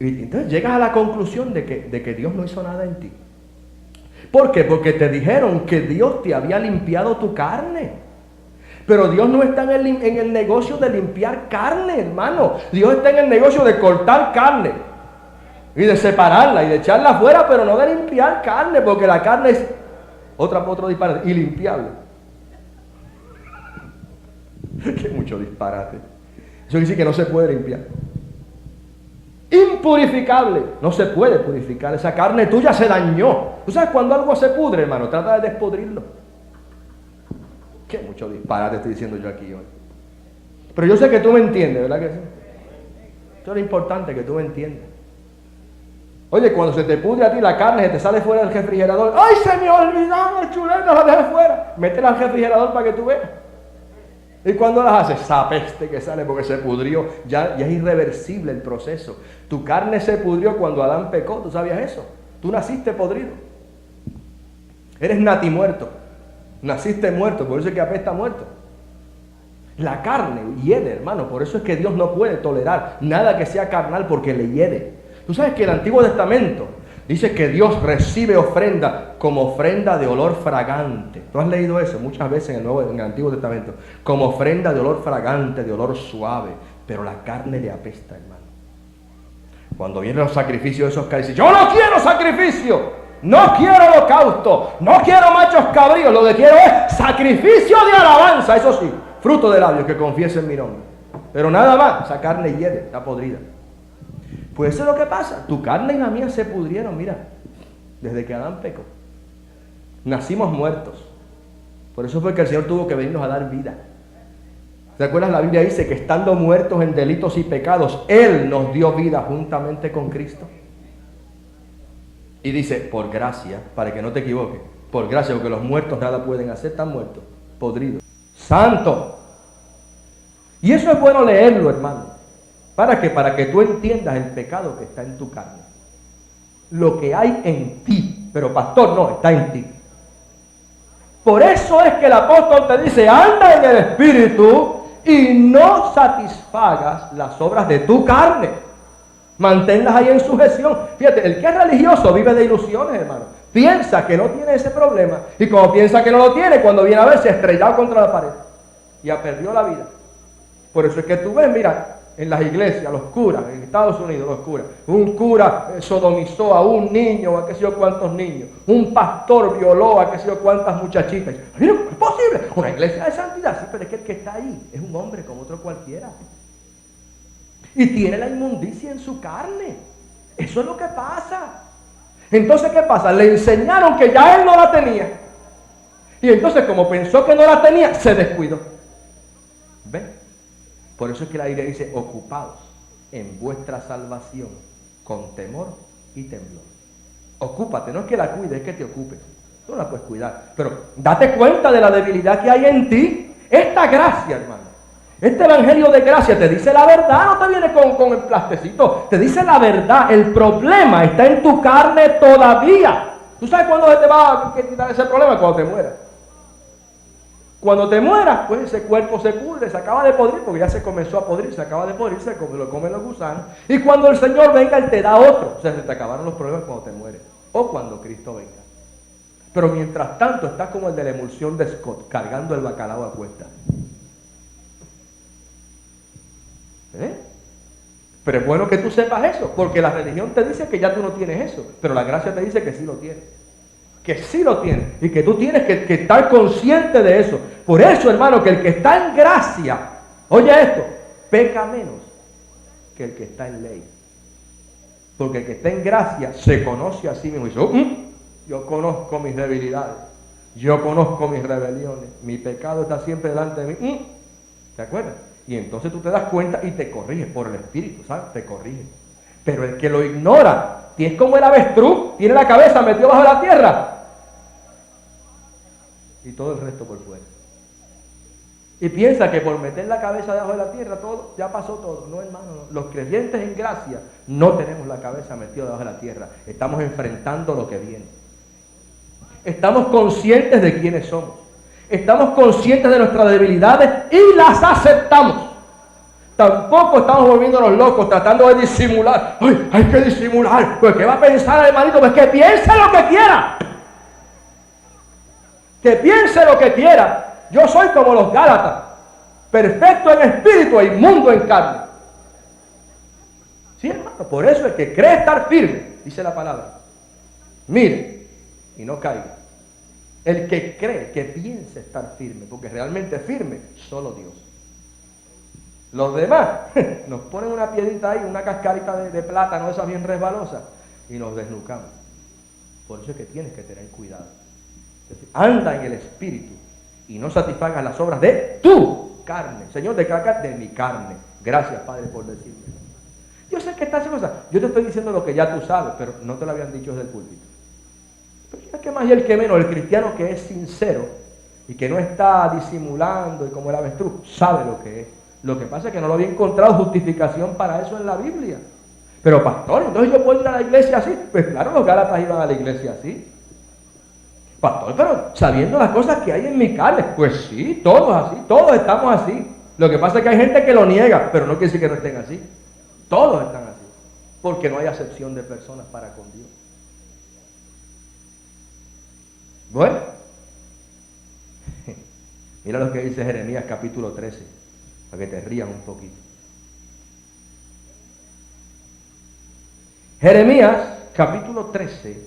Y entonces llegas a la conclusión de que Dios no hizo nada en ti. ¿Por qué? Porque te dijeron que Dios te había limpiado tu carne. Pero Dios no está en el negocio de limpiar carne, hermano. Dios está en el negocio de cortar carne y de separarla y de echarla afuera, pero no de limpiar carne, porque la carne es otro disparate, ilimpiable. Qué mucho disparate. Eso quiere decir que no se puede limpiar. Impurificable, no se puede purificar. Esa carne tuya se dañó. ¿Tú sabes cuando algo se pudre, hermano? Trata de despodrirlo. Qué mucho disparate estoy diciendo yo aquí hoy. Pero yo sé que tú me entiendes, ¿verdad que sí? Esto es importante que tú me entiendas. Oye, cuando se te pudre a ti la carne, se te sale fuera del refrigerador. ¡Ay, se me olvidó, chuleta, la dejé fuera! Métela al refrigerador para que tú veas. ¿Y cuando las haces? Esa peste que sale porque se pudrió. Ya es irreversible el proceso. Tu carne se pudrió cuando Adán pecó. ¿Tú sabías eso? Tú naciste podrido. Eres natimuerto. Naciste muerto, por eso es que apesta muerto. La carne hiede, hermano. Por eso es que Dios no puede tolerar nada que sea carnal porque le hiede. Tú sabes que el Antiguo Testamento dice que Dios recibe ofrenda como ofrenda de olor fragante. ¿Tú has leído eso muchas veces en el Antiguo Testamento? Como ofrenda de olor fragante, de olor suave. Pero la carne le apesta, hermano. Cuando vienen los sacrificios de esos que dicen, yo no quiero sacrificio. No quiero holocausto, no quiero machos cabríos, lo que quiero es sacrificio de alabanza, eso sí, fruto de labios que confiesen mi nombre. Pero nada más, esa carne hiede, está podrida. Pues eso es lo que pasa, tu carne y la mía se pudrieron, mira, desde que Adán pecó. Nacimos muertos, por eso fue que el Señor tuvo que venirnos a dar vida. ¿Te acuerdas? La Biblia dice que estando muertos en delitos y pecados, Él nos dio vida juntamente con Cristo. Y dice, por gracia, para que no te equivoques, por gracia, porque los muertos nada pueden hacer, están muertos, podridos. Santo. Y eso es bueno leerlo, hermano. ¿Para qué? Para que tú entiendas el pecado que está en tu carne. Lo que hay en ti. Pero pastor, no, está en ti. Por eso es que el apóstol te dice, anda en el Espíritu y no satisfagas las obras de tu carne. Manténlas ahí en sujeción. Fíjate, el que es religioso vive de ilusiones, hermano. Piensa que no tiene ese problema. Y como piensa que no lo tiene, cuando viene a ver, se ha estrellado contra la pared. Y ha perdido la vida. Por eso es que tú ves, mira, en las iglesias, los curas, en Estados Unidos, los curas. Un cura sodomizó a un niño, a qué sé yo cuántos niños. Un pastor violó a qué sé yo cuántas muchachitas. Mira, ¿es posible? Una iglesia de santidad. Sí, pero es que el que está ahí es un hombre como otro cualquiera. Y tiene la inmundicia en su carne. Eso es lo que pasa. Entonces, ¿qué pasa? Le enseñaron que ya él no la tenía. Y entonces, como pensó que no la tenía, se descuidó. ¿Ven? Por eso es que la Biblia dice, ocupados en vuestra salvación con temor y temblor. Ocúpate, no es que la cuides, es que te ocupes. Tú no la puedes cuidar, pero date cuenta de la debilidad que hay en ti. Esta gracia, hermano, este evangelio de gracia te dice la verdad, no te viene con el plastecito, te dice la verdad. El problema está en tu carne todavía. ¿Tú sabes cuándo se te va a quitar ese problema? Cuando te mueras. Cuando te mueras, pues ese cuerpo se pudre, se acaba de podrir, porque ya se comenzó a podrir, se acaba de podrir, lo comen los gusanos. Y cuando el Señor venga, Él te da otro. O sea, se te acabaron los problemas cuando te mueres, o cuando Cristo venga. Pero mientras tanto, estás como el de la emulsión de Scott, cargando el bacalao a cuesta. Pero es bueno que tú sepas eso, porque la religión te dice que ya tú no tienes eso, pero la gracia te dice que sí lo tienes. Que sí lo tienes, y que tú tienes que estar consciente de eso. Por eso, hermano, que el que está en gracia, oye esto, peca menos que el que está en ley. Porque el que está en gracia se conoce a sí mismo y dice, yo conozco mis debilidades, yo conozco mis rebeliones, mi pecado está siempre delante de mí. ¿Te acuerdas? Y entonces tú te das cuenta y te corriges por el Espíritu, ¿sabes? Te corriges. Pero el que lo ignora, es como el avestruz, tiene la cabeza metida bajo la tierra y todo el resto por fuera. Y piensa que por meter la cabeza debajo de la tierra, todo, ya pasó todo. No, hermano, no. Los creyentes en gracia no tenemos la cabeza metida debajo de la tierra. Estamos enfrentando lo que viene. Estamos conscientes de quiénes somos. Estamos conscientes de nuestras debilidades y las aceptamos. Tampoco estamos volviéndonos locos tratando de disimular. ¡Ay, hay que disimular! Pues ¿qué va a pensar el hermanito? Pues que piense lo que quiera. Que piense lo que quiera. Yo soy como los Gálatas, perfecto en espíritu e inmundo en carne. Sí, hermano, por eso el que cree estar firme, dice la palabra, mire y no caiga. El que cree, que piense estar firme, porque realmente firme, solo Dios. Los demás nos ponen una piedrita ahí, una cascarita de plátano, esa bien resbalosa, y nos desnucamos. Por eso es que tienes que tener cuidado. Anda en el espíritu y no satisfagas las obras de tu carne. Señor, ¿de qué carne? De mi carne. Gracias, Padre, por decirme. Yo sé que estas cosas, yo te estoy diciendo lo que ya tú sabes, pero no te lo habían dicho desde el púlpito. Pero el que más y el que menos, el cristiano que es sincero y que no está disimulando y como el avestruz, sabe lo que es. Lo que pasa es que no lo había encontrado justificación para eso en la Biblia. Pero pastor, entonces yo puedo ir a la iglesia así. Pues claro, los Gálatas iban a la iglesia así. Pastor, pero sabiendo las cosas que hay en mi carne, pues sí, todos así, todos estamos así. Lo que pasa es que hay gente que lo niega, pero no quiere decir que no estén así. Todos están así, porque no hay acepción de personas para con Dios. Bueno, mira lo que dice Jeremías capítulo 13, para que te rían un poquito. Jeremías capítulo 13,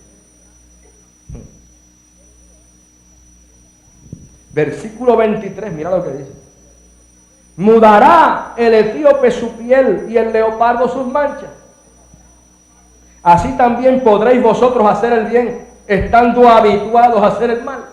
versículo 23, mira lo que dice. Mudará el etíope su piel y el leopardo sus manchas. Así también podréis vosotros hacer el bien, estando habituados a hacer el mal.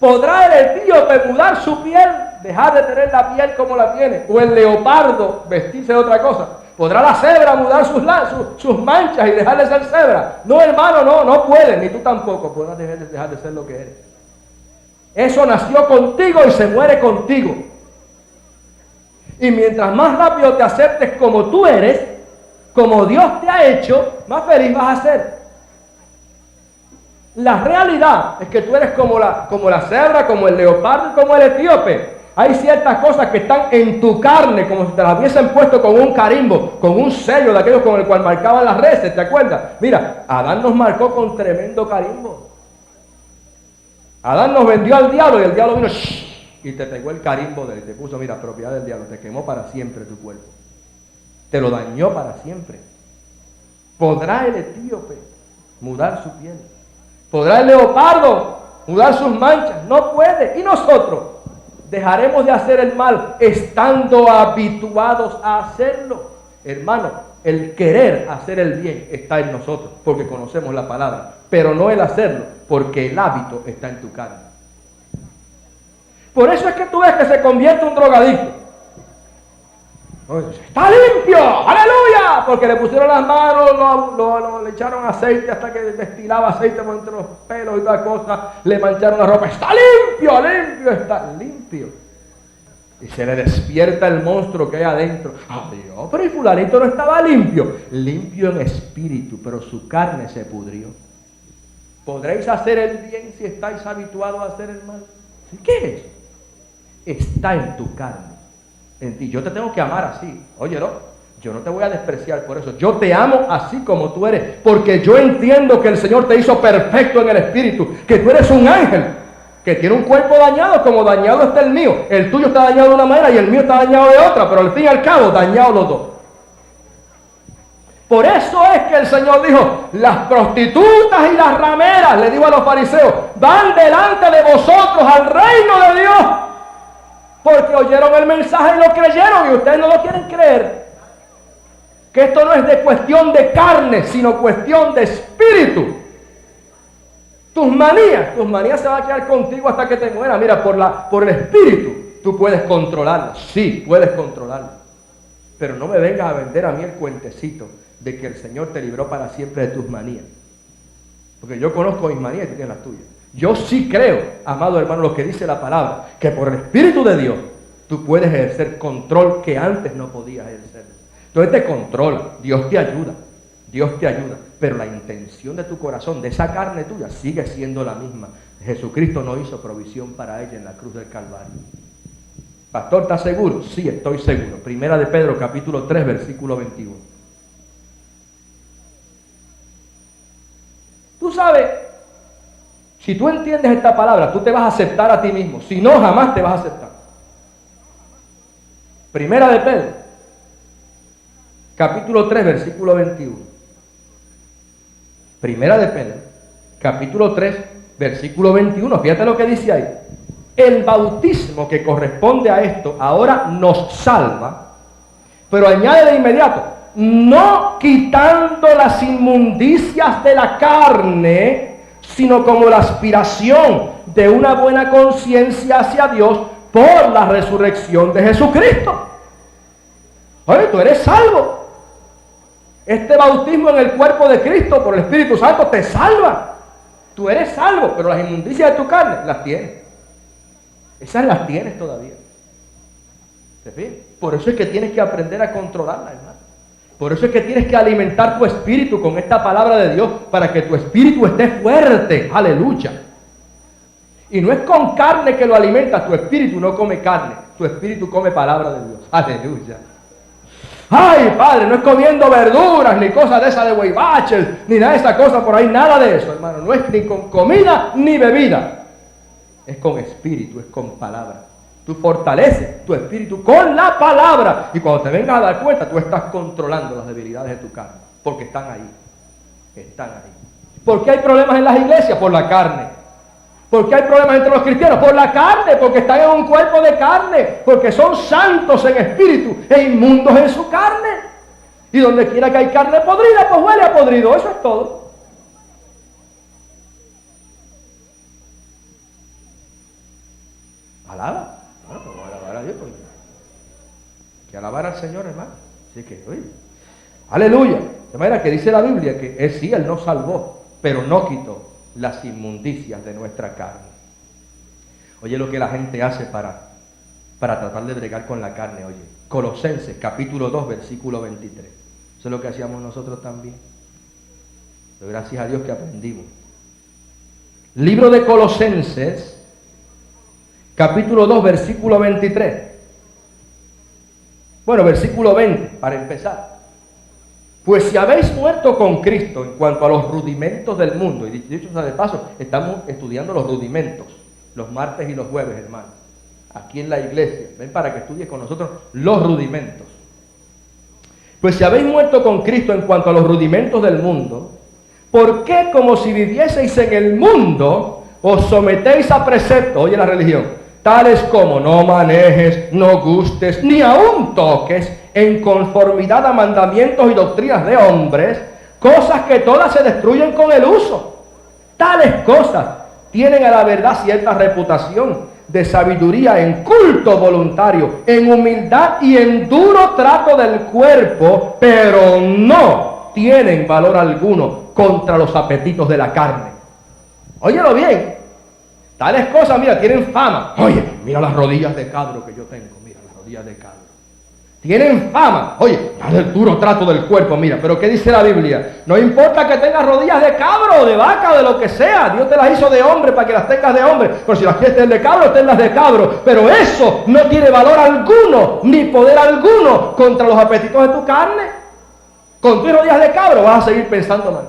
¿Podrá el etíope mudar su piel, dejar de tener la piel como la tiene? ¿O el leopardo vestirse de otra cosa? ¿Podrá la cebra mudar sus manchas y dejar de ser cebra? No, hermano, no puede, ni tú tampoco podrás dejar de ser lo que eres. Eso nació contigo y se muere contigo. Y mientras más rápido te aceptes como tú eres, como Dios te ha hecho, más feliz vas a ser. La realidad es que tú eres como la cebra, como el leopardo y como el etíope. Hay ciertas cosas que están en tu carne, como si te las hubiesen puesto con un carimbo, con un sello de aquellos con el cual marcaban las reses, ¿te acuerdas? Mira, Adán nos marcó con tremendo carimbo. Adán nos vendió al diablo y el diablo vino y te pegó el carimbo de él, te puso, mira, propiedad del diablo, te quemó para siempre tu cuerpo. Te lo dañó para siempre. ¿Podrá el etíope mudar su piel? ¿Podrá el leopardo mudar sus manchas? No puede. ¿Y nosotros? Dejaremos de hacer el mal estando habituados a hacerlo. Hermano, el querer hacer el bien está en nosotros porque conocemos la palabra, pero no el hacerlo porque el hábito está en tu carne. Por eso es que tú ves que se convierte un drogadicto. Está limpio, aleluya, ¡ah! Porque le pusieron las manos, le echaron aceite hasta que destilaba aceite por entre los pelos y toda cosa, le mancharon la ropa. ¡Está limpio, limpio, está limpio! Y se le despierta el monstruo que hay adentro. ¡Adiós! Pero el fulanito no estaba limpio. Limpio en espíritu, pero su carne se pudrió. ¿Podréis hacer el bien si estáis habituados a hacer el mal? ¿Qué es? Está en tu carne, en ti. Yo te tengo que amar así. Óyelo, yo no te voy a despreciar por eso. Yo te amo así como tú eres, porque yo entiendo que el Señor te hizo perfecto en el espíritu, que tú eres un ángel, que tiene un cuerpo dañado como dañado está el mío. El tuyo está dañado de una manera y el mío está dañado de otra, pero al fin y al cabo, dañados los dos. Por eso es que el Señor dijo, las prostitutas y las rameras, le digo a los fariseos, van delante de vosotros al reino de Dios, porque oyeron el mensaje y lo creyeron, y ustedes no lo quieren creer. Que esto no es de cuestión de carne, sino cuestión de espíritu. Tus manías se van a quedar contigo hasta que te mueras. Mira, por el espíritu tú puedes controlarlas. Sí, puedes controlarlas. Pero no me vengas a vender a mí el cuentecito de que el Señor te libró para siempre de tus manías. Porque yo conozco mis manías y tú tienes las tuyas. Yo sí creo, amado hermano, lo que dice la palabra, que por el Espíritu de Dios tú puedes ejercer control que antes no podías ejercer. Entonces te controla, Dios te ayuda, pero la intención de tu corazón, de esa carne tuya, sigue siendo la misma. Jesucristo no hizo provisión para ella en la cruz del Calvario. Pastor, ¿estás seguro? Sí, estoy seguro. Primera de Pedro, capítulo 3, versículo 21. Tú sabes, si tú entiendes esta palabra, tú te vas a aceptar a ti mismo. Si no, jamás te vas a aceptar. Primera de Pedro, capítulo 3, versículo 21. Primera de Pedro, capítulo 3, versículo 21. Fíjate lo que dice ahí. El bautismo que corresponde a esto ahora nos salva, pero añade de inmediato, no quitando las inmundicias de la carne, sino como la aspiración de una buena conciencia hacia Dios por la resurrección de Jesucristo. Oye, tú eres salvo. Este bautismo en el cuerpo de Cristo por el Espíritu Santo te salva. Tú eres salvo, pero las inmundicias de tu carne las tienes. Esas las tienes todavía. ¿Te fijas? Por eso es que tienes que aprender a controlarlas, hermano. Por eso es que tienes que alimentar tu espíritu con esta palabra de Dios para que tu espíritu esté fuerte. Aleluya. Y no es con carne que lo alimentas. Tu espíritu no come carne. Tu espíritu come palabra de Dios. Aleluya. Ay, Padre, no es comiendo verduras, ni cosas de esas de huevaches, ni nada de esas cosas por ahí, nada de eso, hermano. No es ni con comida ni bebida. Es con espíritu, es con palabra. Tú fortaleces tu espíritu con la palabra. Y cuando te vengas a dar cuenta, tú estás controlando las debilidades de tu carne. Porque están ahí. Están ahí. ¿Por qué hay problemas en las iglesias? Por la carne. ¿Por qué hay problemas entre los cristianos? Por la carne. Porque están en un cuerpo de carne. Porque son santos en espíritu e inmundos en su carne. Y donde quiera que hay carne podrida, pues huele a podrido. Eso es todo. Alaba. Bueno, pues vamos a alabar a Dios. Pues. Hay que alabar al Señor, hermano. Así que, oye. Aleluya. De manera que dice la Biblia que Él nos salvó, pero no quitó las inmundicias de nuestra carne. Oye lo que la gente hace para tratar de bregar con la carne. Oye, Colosenses capítulo 2, versículo 23. Eso es lo que hacíamos nosotros también. Pero gracias a Dios que aprendimos. Libro de Colosenses capítulo 2, versículo 23. Bueno, versículo 20, para empezar. Pues si habéis muerto con Cristo en cuanto a los rudimentos del mundo, y dicho sea de paso, estamos estudiando los rudimentos, los martes y los jueves, hermano, aquí en la iglesia, ven para que estudies con nosotros los rudimentos. Pues si habéis muerto con Cristo en cuanto a los rudimentos del mundo, ¿por qué como si vivieseis en el mundo, os sometéis a preceptos, oye la religión, tales como no manejes, no gustes, ni aun toques, en conformidad a mandamientos y doctrinas de hombres, cosas que todas se destruyen con el uso? Tales cosas tienen a la verdad cierta reputación, de sabiduría, en culto voluntario, en humildad y en duro trato del cuerpo, pero no tienen valor alguno contra los apetitos de la carne. Óyelo bien. Tales cosas, mira, tienen fama. Oye, mira las rodillas de cabro que yo tengo. Mira las rodillas de cabro. Tienen fama. Oye, dale el duro trato del cuerpo, mira. Pero ¿qué dice la Biblia? No importa que tengas rodillas de cabro, de vaca o de lo que sea. Dios te las hizo de hombre para que las tengas de hombre. Pero si las quieres tener de cabro, tenlas de cabro. Pero eso no tiene valor alguno, ni poder alguno contra los apetitos de tu carne. Con tus rodillas de cabro vas a seguir pensando mal.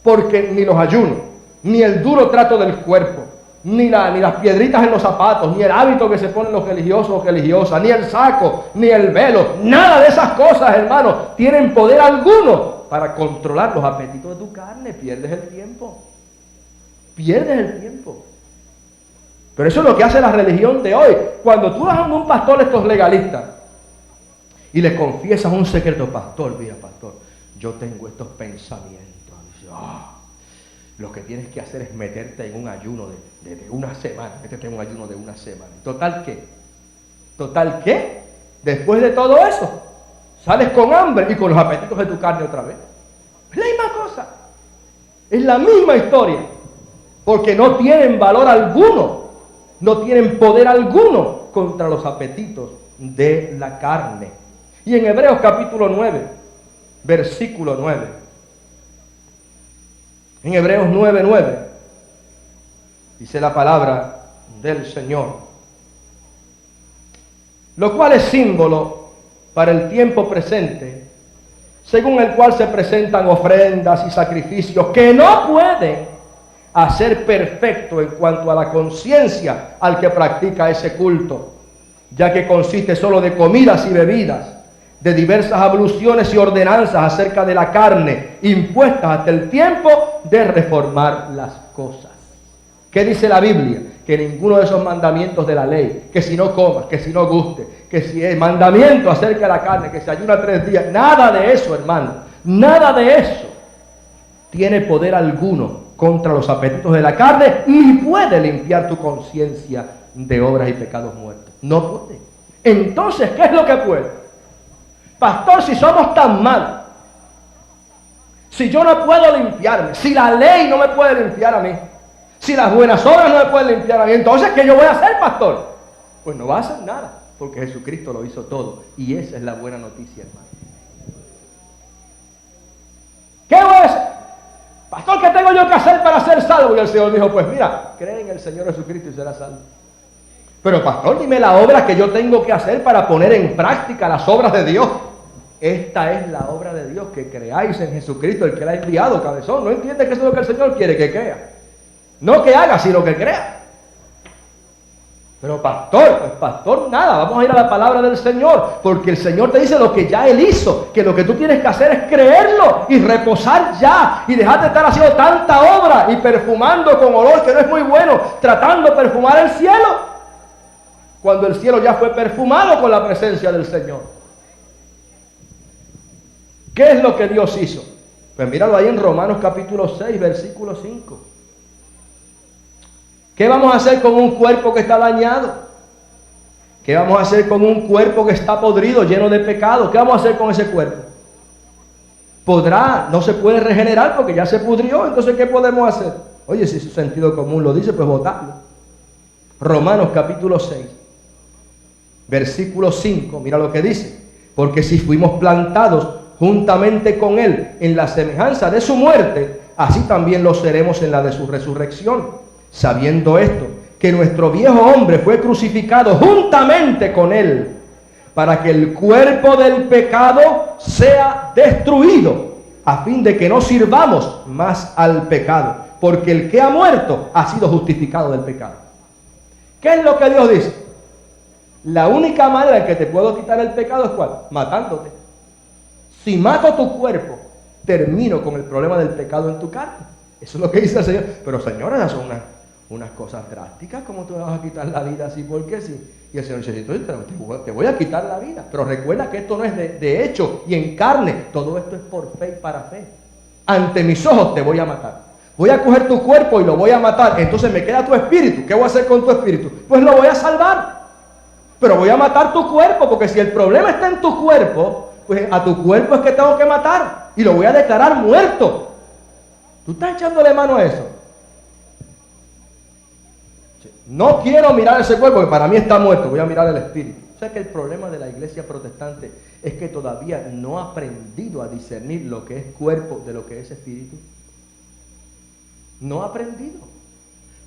Porque ni los ayunos, ni el duro trato del cuerpo, ni las piedritas en los zapatos, ni el hábito que se ponen los religiosos o religiosas, ni el saco, ni el velo, nada de esas cosas, hermano, tienen poder alguno para controlar los apetitos de tu carne. Pierdes el tiempo. Pierdes el tiempo. Pero eso es lo que hace la religión de hoy. Cuando tú vas a un pastor de estos legalistas y le confiesas un secreto, pastor, mira, pastor, yo tengo estos pensamientos. Dice, lo que tienes que hacer es meterte en un ayuno de una semana. Métete en un ayuno de una semana. ¿Total qué? ¿Total qué? Después de todo eso, sales con hambre y con los apetitos de tu carne otra vez. Es la misma cosa. Es la misma historia. Porque no tienen valor alguno. No tienen poder alguno contra los apetitos de la carne. Y en Hebreos capítulo 9, versículo 9. En Hebreos 9:9 dice la palabra del Señor, lo cual es símbolo para el tiempo presente, según el cual se presentan ofrendas y sacrificios que no pueden hacer perfecto en cuanto a la conciencia al que practica ese culto, ya que consiste solo de comidas y bebidas, de diversas abluciones y ordenanzas acerca de la carne, impuestas hasta el tiempo de reformar las cosas. ¿Qué dice la Biblia? Que ninguno de esos mandamientos de la ley, que si no comas, que si no guste, que si es mandamiento acerca de la carne, que se ayuna 3 días, nada de eso, hermano, nada de eso tiene poder alguno contra los apetitos de la carne, ni puede limpiar tu conciencia de obras y pecados muertos. No puede. Entonces, ¿qué es lo que puede? Pastor, si somos tan malos, si yo no puedo limpiarme, si la ley no me puede limpiar a mí, si las buenas obras no me pueden limpiar a mí, entonces ¿qué yo voy a hacer, pastor? Pues no va a hacer nada, porque Jesucristo lo hizo todo. Y esa es la buena noticia, hermano. ¿Qué voy a hacer? Pastor, ¿qué tengo yo que hacer para ser salvo? Y el Señor dijo, pues mira, cree en el Señor Jesucristo y serás salvo. Pero pastor, dime la obra que yo tengo que hacer para poner en práctica las obras de Dios. Esta es la obra de Dios, que creáis en Jesucristo, el que la ha enviado, cabezón. ¿No entiendes que eso es lo que el Señor quiere que crea? No que haga, sino que crea. Pero pastor, pues pastor, nada, vamos a ir a la palabra del Señor, porque el Señor te dice lo que ya Él hizo, que lo que tú tienes que hacer es creerlo y reposar ya, y dejar de estar haciendo tanta obra y perfumando con olor que no es muy bueno, tratando de perfumar el cielo, cuando el cielo ya fue perfumado con la presencia del Señor. ¿Qué es lo que Dios hizo? Pues míralo ahí en Romanos capítulo 6, versículo 5. ¿Qué vamos a hacer con un cuerpo que está dañado? ¿Qué vamos a hacer con un cuerpo que está podrido, lleno de pecado? ¿Qué vamos a hacer con ese cuerpo? No se puede regenerar porque ya se pudrió, entonces ¿qué podemos hacer? Oye, si su sentido común lo dice, pues botarlo. Romanos capítulo 6, versículo 5, mira lo que dice. Porque si fuimos plantados juntamente con Él en la semejanza de su muerte, así también lo seremos en la de su resurrección. Sabiendo esto, que nuestro viejo hombre fue crucificado juntamente con Él, para que el cuerpo del pecado sea destruido, a fin de que no sirvamos más al pecado, porque el que ha muerto ha sido justificado del pecado. ¿Qué es lo que Dios dice? La única manera en que te puedo quitar el pecado es ¿cuál? Matándote. Si mato tu cuerpo, termino con el problema del pecado en tu carne. Eso es lo que dice el Señor. Pero señora, esas son unas cosas drásticas. ¿Cómo tú me vas a quitar la vida así? ¿Por qué sí? Y el Señor dice, te voy a quitar la vida. Pero recuerda que esto no es de hecho y en carne. Todo esto es por fe y para fe. Ante mis ojos te voy a matar. Voy a coger tu cuerpo y lo voy a matar. Entonces me queda tu espíritu. ¿Qué voy a hacer con tu espíritu? Pues lo voy a salvar. Pero voy a matar tu cuerpo, porque si el problema está en tu cuerpo, pues a tu cuerpo es que tengo que matar. Y lo voy a declarar muerto. ¿Tú estás echándole mano a eso? No quiero mirar ese cuerpo, que para mí está muerto. Voy a mirar el espíritu. O sea que el problema de la iglesia protestante es que todavía no ha aprendido a discernir lo que es cuerpo de lo que es espíritu. No ha aprendido.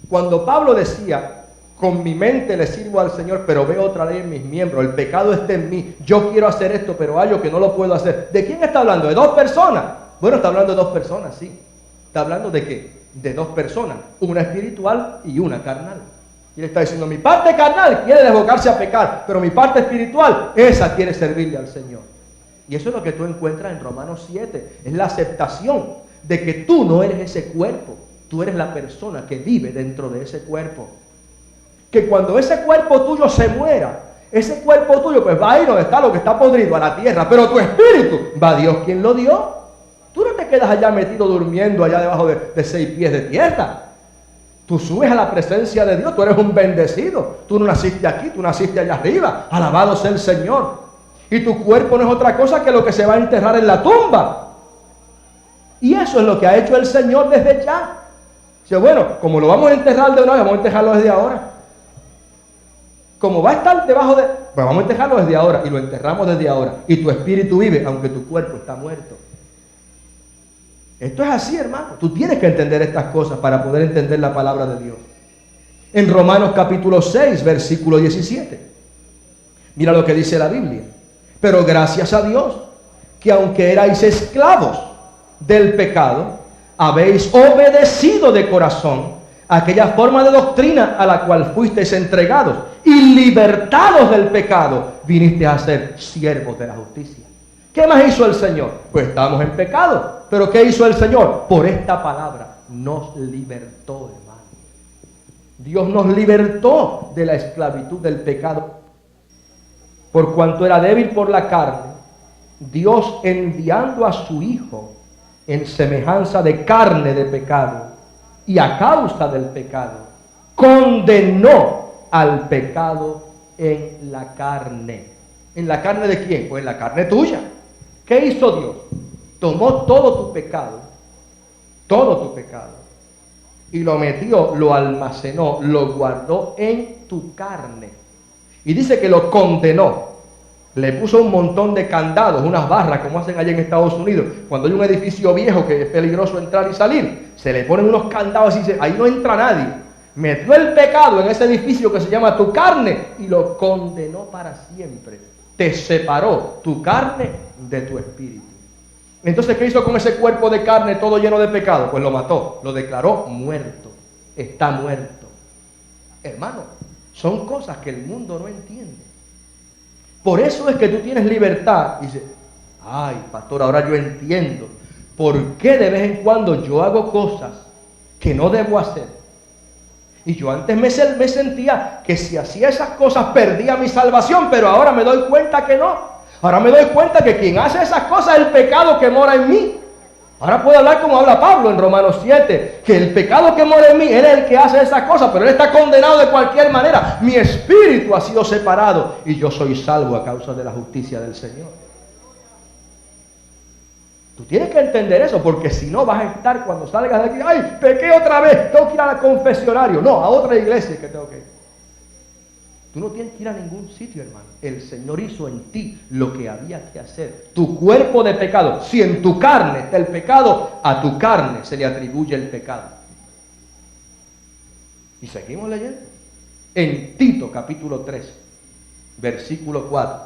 Cuando Pablo decía, con mi mente le sirvo al Señor, pero veo otra ley en mis miembros, el pecado está en mí, yo quiero hacer esto, pero hay algo que no lo puedo hacer. ¿De quién está hablando? ¿De dos personas? Bueno, está hablando de dos personas, sí. ¿Está hablando de qué? De dos personas, una espiritual y una carnal. Y le está diciendo, mi parte carnal quiere desbocarse a pecar, pero mi parte espiritual, esa quiere servirle al Señor. Y eso es lo que tú encuentras en Romanos 7, es la aceptación de que tú no eres ese cuerpo, tú eres la persona que vive dentro de ese cuerpo. Que cuando ese cuerpo tuyo se muera, ese cuerpo tuyo pues va a ir donde está lo que está podrido, a la tierra, pero tu espíritu va a Dios quien lo dio. Tú no te quedas allá metido durmiendo allá debajo de 6 pies de tierra. Tú subes a la presencia de Dios, tú eres un bendecido. Tú no naciste aquí, tú naciste allá arriba. Alabado sea el Señor. Y tu cuerpo no es otra cosa que lo que se va a enterrar en la tumba. Y eso es lo que ha hecho el Señor desde ya. Dice, bueno, como lo vamos a enterrar de una vez, vamos a enterrarlo desde ahora. Como va a estar debajo de... Pues vamos a enterrarlo desde ahora y lo enterramos desde ahora. Y tu espíritu vive, aunque tu cuerpo está muerto. Esto es así, hermano. Tú tienes que entender estas cosas para poder entender la palabra de Dios. En Romanos capítulo 6, versículo 17. Mira lo que dice la Biblia. Pero gracias a Dios, que aunque erais esclavos del pecado, habéis obedecido de corazón aquella forma de doctrina a la cual fuisteis entregados, y libertados del pecado, viniste a ser siervos de la justicia. ¿Qué más hizo el Señor? Pues estábamos en pecado. ¿Pero qué hizo el Señor? Por esta palabra nos libertó, hermano. Dios nos libertó de la esclavitud del pecado. Por cuanto era débil por la carne, Dios, enviando a su Hijo en semejanza de carne de pecado, y a causa del pecado, condenó al pecado en la carne. ¿En la carne de quién? Pues en la carne tuya. ¿Qué hizo Dios? Tomó todo tu pecado, y lo metió, lo almacenó, lo guardó en tu carne. Y dice que lo condenó. Le puso un montón de candados, unas barras, como hacen allá en Estados Unidos. Cuando hay un edificio viejo que es peligroso entrar y salir, se le ponen unos candados y dice, ahí no entra nadie. Metió el pecado en ese edificio que se llama tu carne y lo condenó para siempre. Te separó tu carne de tu espíritu. Entonces, ¿qué hizo con ese cuerpo de carne todo lleno de pecado? Pues lo mató, lo declaró muerto. Está muerto. Hermano, son cosas que el mundo no entiende. Por eso es que tú tienes libertad. Y dices, ay, pastor, ahora yo entiendo por qué de vez en cuando yo hago cosas que no debo hacer. Y yo antes me sentía que si hacía esas cosas perdía mi salvación, pero ahora me doy cuenta que no. Ahora me doy cuenta que quien hace esas cosas es el pecado que mora en mí. Ahora puedo hablar como habla Pablo en Romanos 7, que el pecado que mora en mí, él es el que hace esas cosas, pero él está condenado de cualquier manera. Mi espíritu ha sido separado y yo soy salvo a causa de la justicia del Señor. Tú tienes que entender eso, porque si no vas a estar cuando salgas de aquí, ay, pequé otra vez, tengo que ir al confesionario. No, a otra iglesia que tengo que ir. Tú no tienes que ir a ningún sitio, hermano. El Señor hizo en ti lo que había que hacer. Tu cuerpo de pecado, si en tu carne está el pecado, a tu carne se le atribuye el pecado. Y seguimos leyendo. En Tito capítulo 3, versículo 4.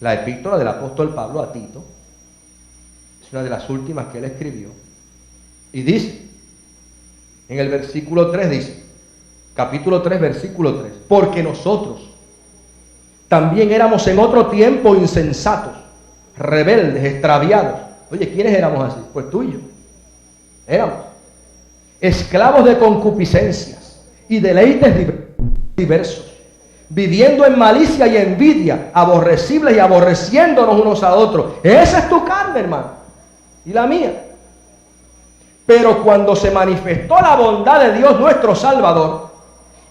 La epístola del apóstol Pablo a Tito es una de las últimas que él escribió. Y dice, en el versículo 3 dice, capítulo 3, versículo 3, porque nosotros también éramos en otro tiempo insensatos, rebeldes, extraviados. Oye, ¿quiénes éramos así? Pues tú y yo. Éramos esclavos de concupiscencias y deleites diversos, viviendo en malicia y envidia, aborrecibles y aborreciéndonos unos a otros. Esa es tu carne, hermano, y la mía. Pero cuando se manifestó la bondad de Dios nuestro Salvador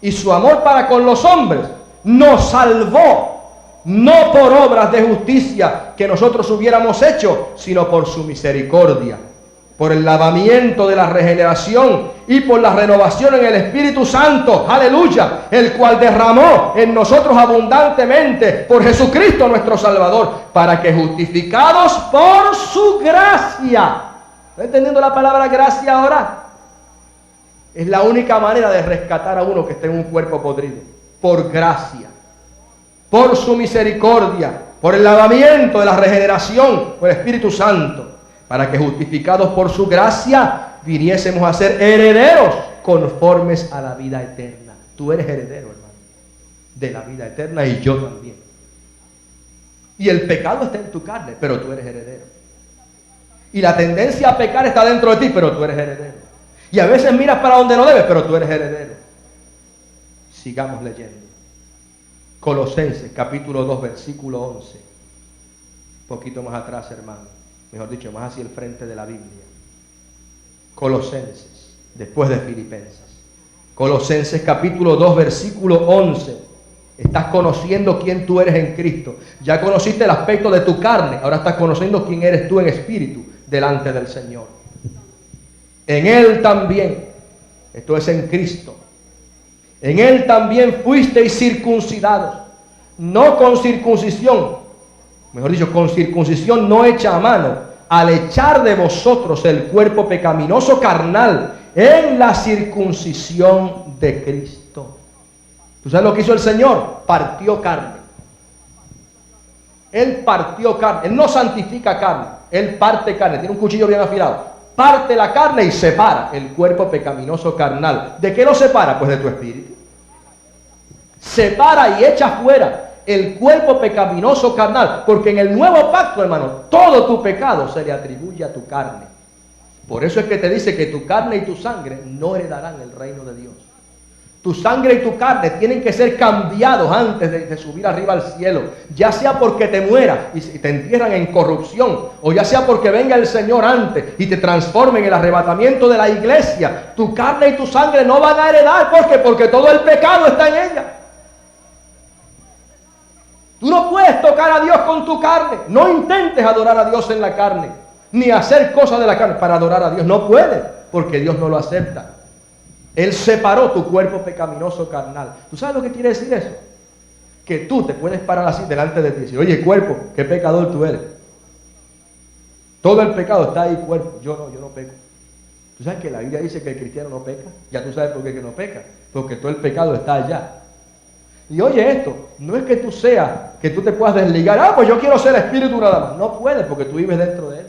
y su amor para con los hombres, nos salvó, no por obras de justicia que nosotros hubiéramos hecho, sino por su misericordia, por el lavamiento de la regeneración y por la renovación en el Espíritu Santo, aleluya, el cual derramó en nosotros abundantemente por Jesucristo nuestro Salvador, para que justificados por su gracia. ¿Está entendiendo la palabra gracia ahora? Es la única manera de rescatar a uno que esté en un cuerpo podrido, por gracia, por su misericordia, por el lavamiento de la regeneración, por el Espíritu Santo, para que justificados por su gracia viniésemos a ser herederos conformes a la vida eterna. Tú eres heredero, hermano, de la vida eterna, y yo también. Y el pecado está en tu carne, pero tú eres heredero. Y la tendencia a pecar está dentro de ti, pero tú eres heredero. Y a veces miras para donde no debes, pero tú eres heredero. Sigamos leyendo. Colosenses capítulo 2 versículo 11. Un poquito más atrás, hermano. Mejor dicho, más hacia el frente de la Biblia. Colosenses, después de Filipenses. Colosenses capítulo 2 versículo 11. Estás conociendo quién tú eres en Cristo. Ya conociste el aspecto de tu carne. Ahora estás conociendo quién eres tú en espíritu delante del Señor. En Él también, esto es en Cristo, en Él también fuisteis circuncidados, no con circuncisión, mejor dicho, con circuncisión no hecha a mano, al echar de vosotros el cuerpo pecaminoso carnal en la circuncisión de Cristo. ¿Tú sabes lo que hizo el Señor? Partió carne. Él partió carne. Él no santifica carne. Él parte carne. Tiene un cuchillo bien afilado. Parte la carne y separa el cuerpo pecaminoso carnal. ¿De qué lo separa? Pues de tu espíritu. Separa y echa fuera el cuerpo pecaminoso carnal. Porque en el nuevo pacto, hermano, todo tu pecado se le atribuye a tu carne. Por eso es que te dice que tu carne y tu sangre no heredarán el reino de Dios. Tu sangre y tu carne tienen que ser cambiados antes de subir arriba al cielo. Ya sea porque te mueras y te entierran en corrupción, o ya sea porque venga el Señor antes y te transforme en el arrebatamiento de la iglesia. Tu carne y tu sangre no van a heredar. ¿Por qué? Porque todo el pecado está en ella. Tú no puedes tocar a Dios con tu carne. No intentes adorar a Dios en la carne, ni hacer cosas de la carne para adorar a Dios. No puedes, porque Dios no lo acepta. Él separó tu cuerpo pecaminoso carnal. ¿Tú sabes lo que quiere decir eso? Que tú te puedes parar así delante de ti y decir: oye, cuerpo, qué pecador tú eres. Todo el pecado está ahí, cuerpo. Yo no peco. ¿Tú sabes que la Biblia dice que el cristiano no peca? Ya tú sabes por qué que no peca. Porque todo el pecado está allá. Y oye esto, no es que tú seas, que tú te puedas desligar. Pues yo quiero ser espíritu nada más. No puedes, porque tú vives dentro de él.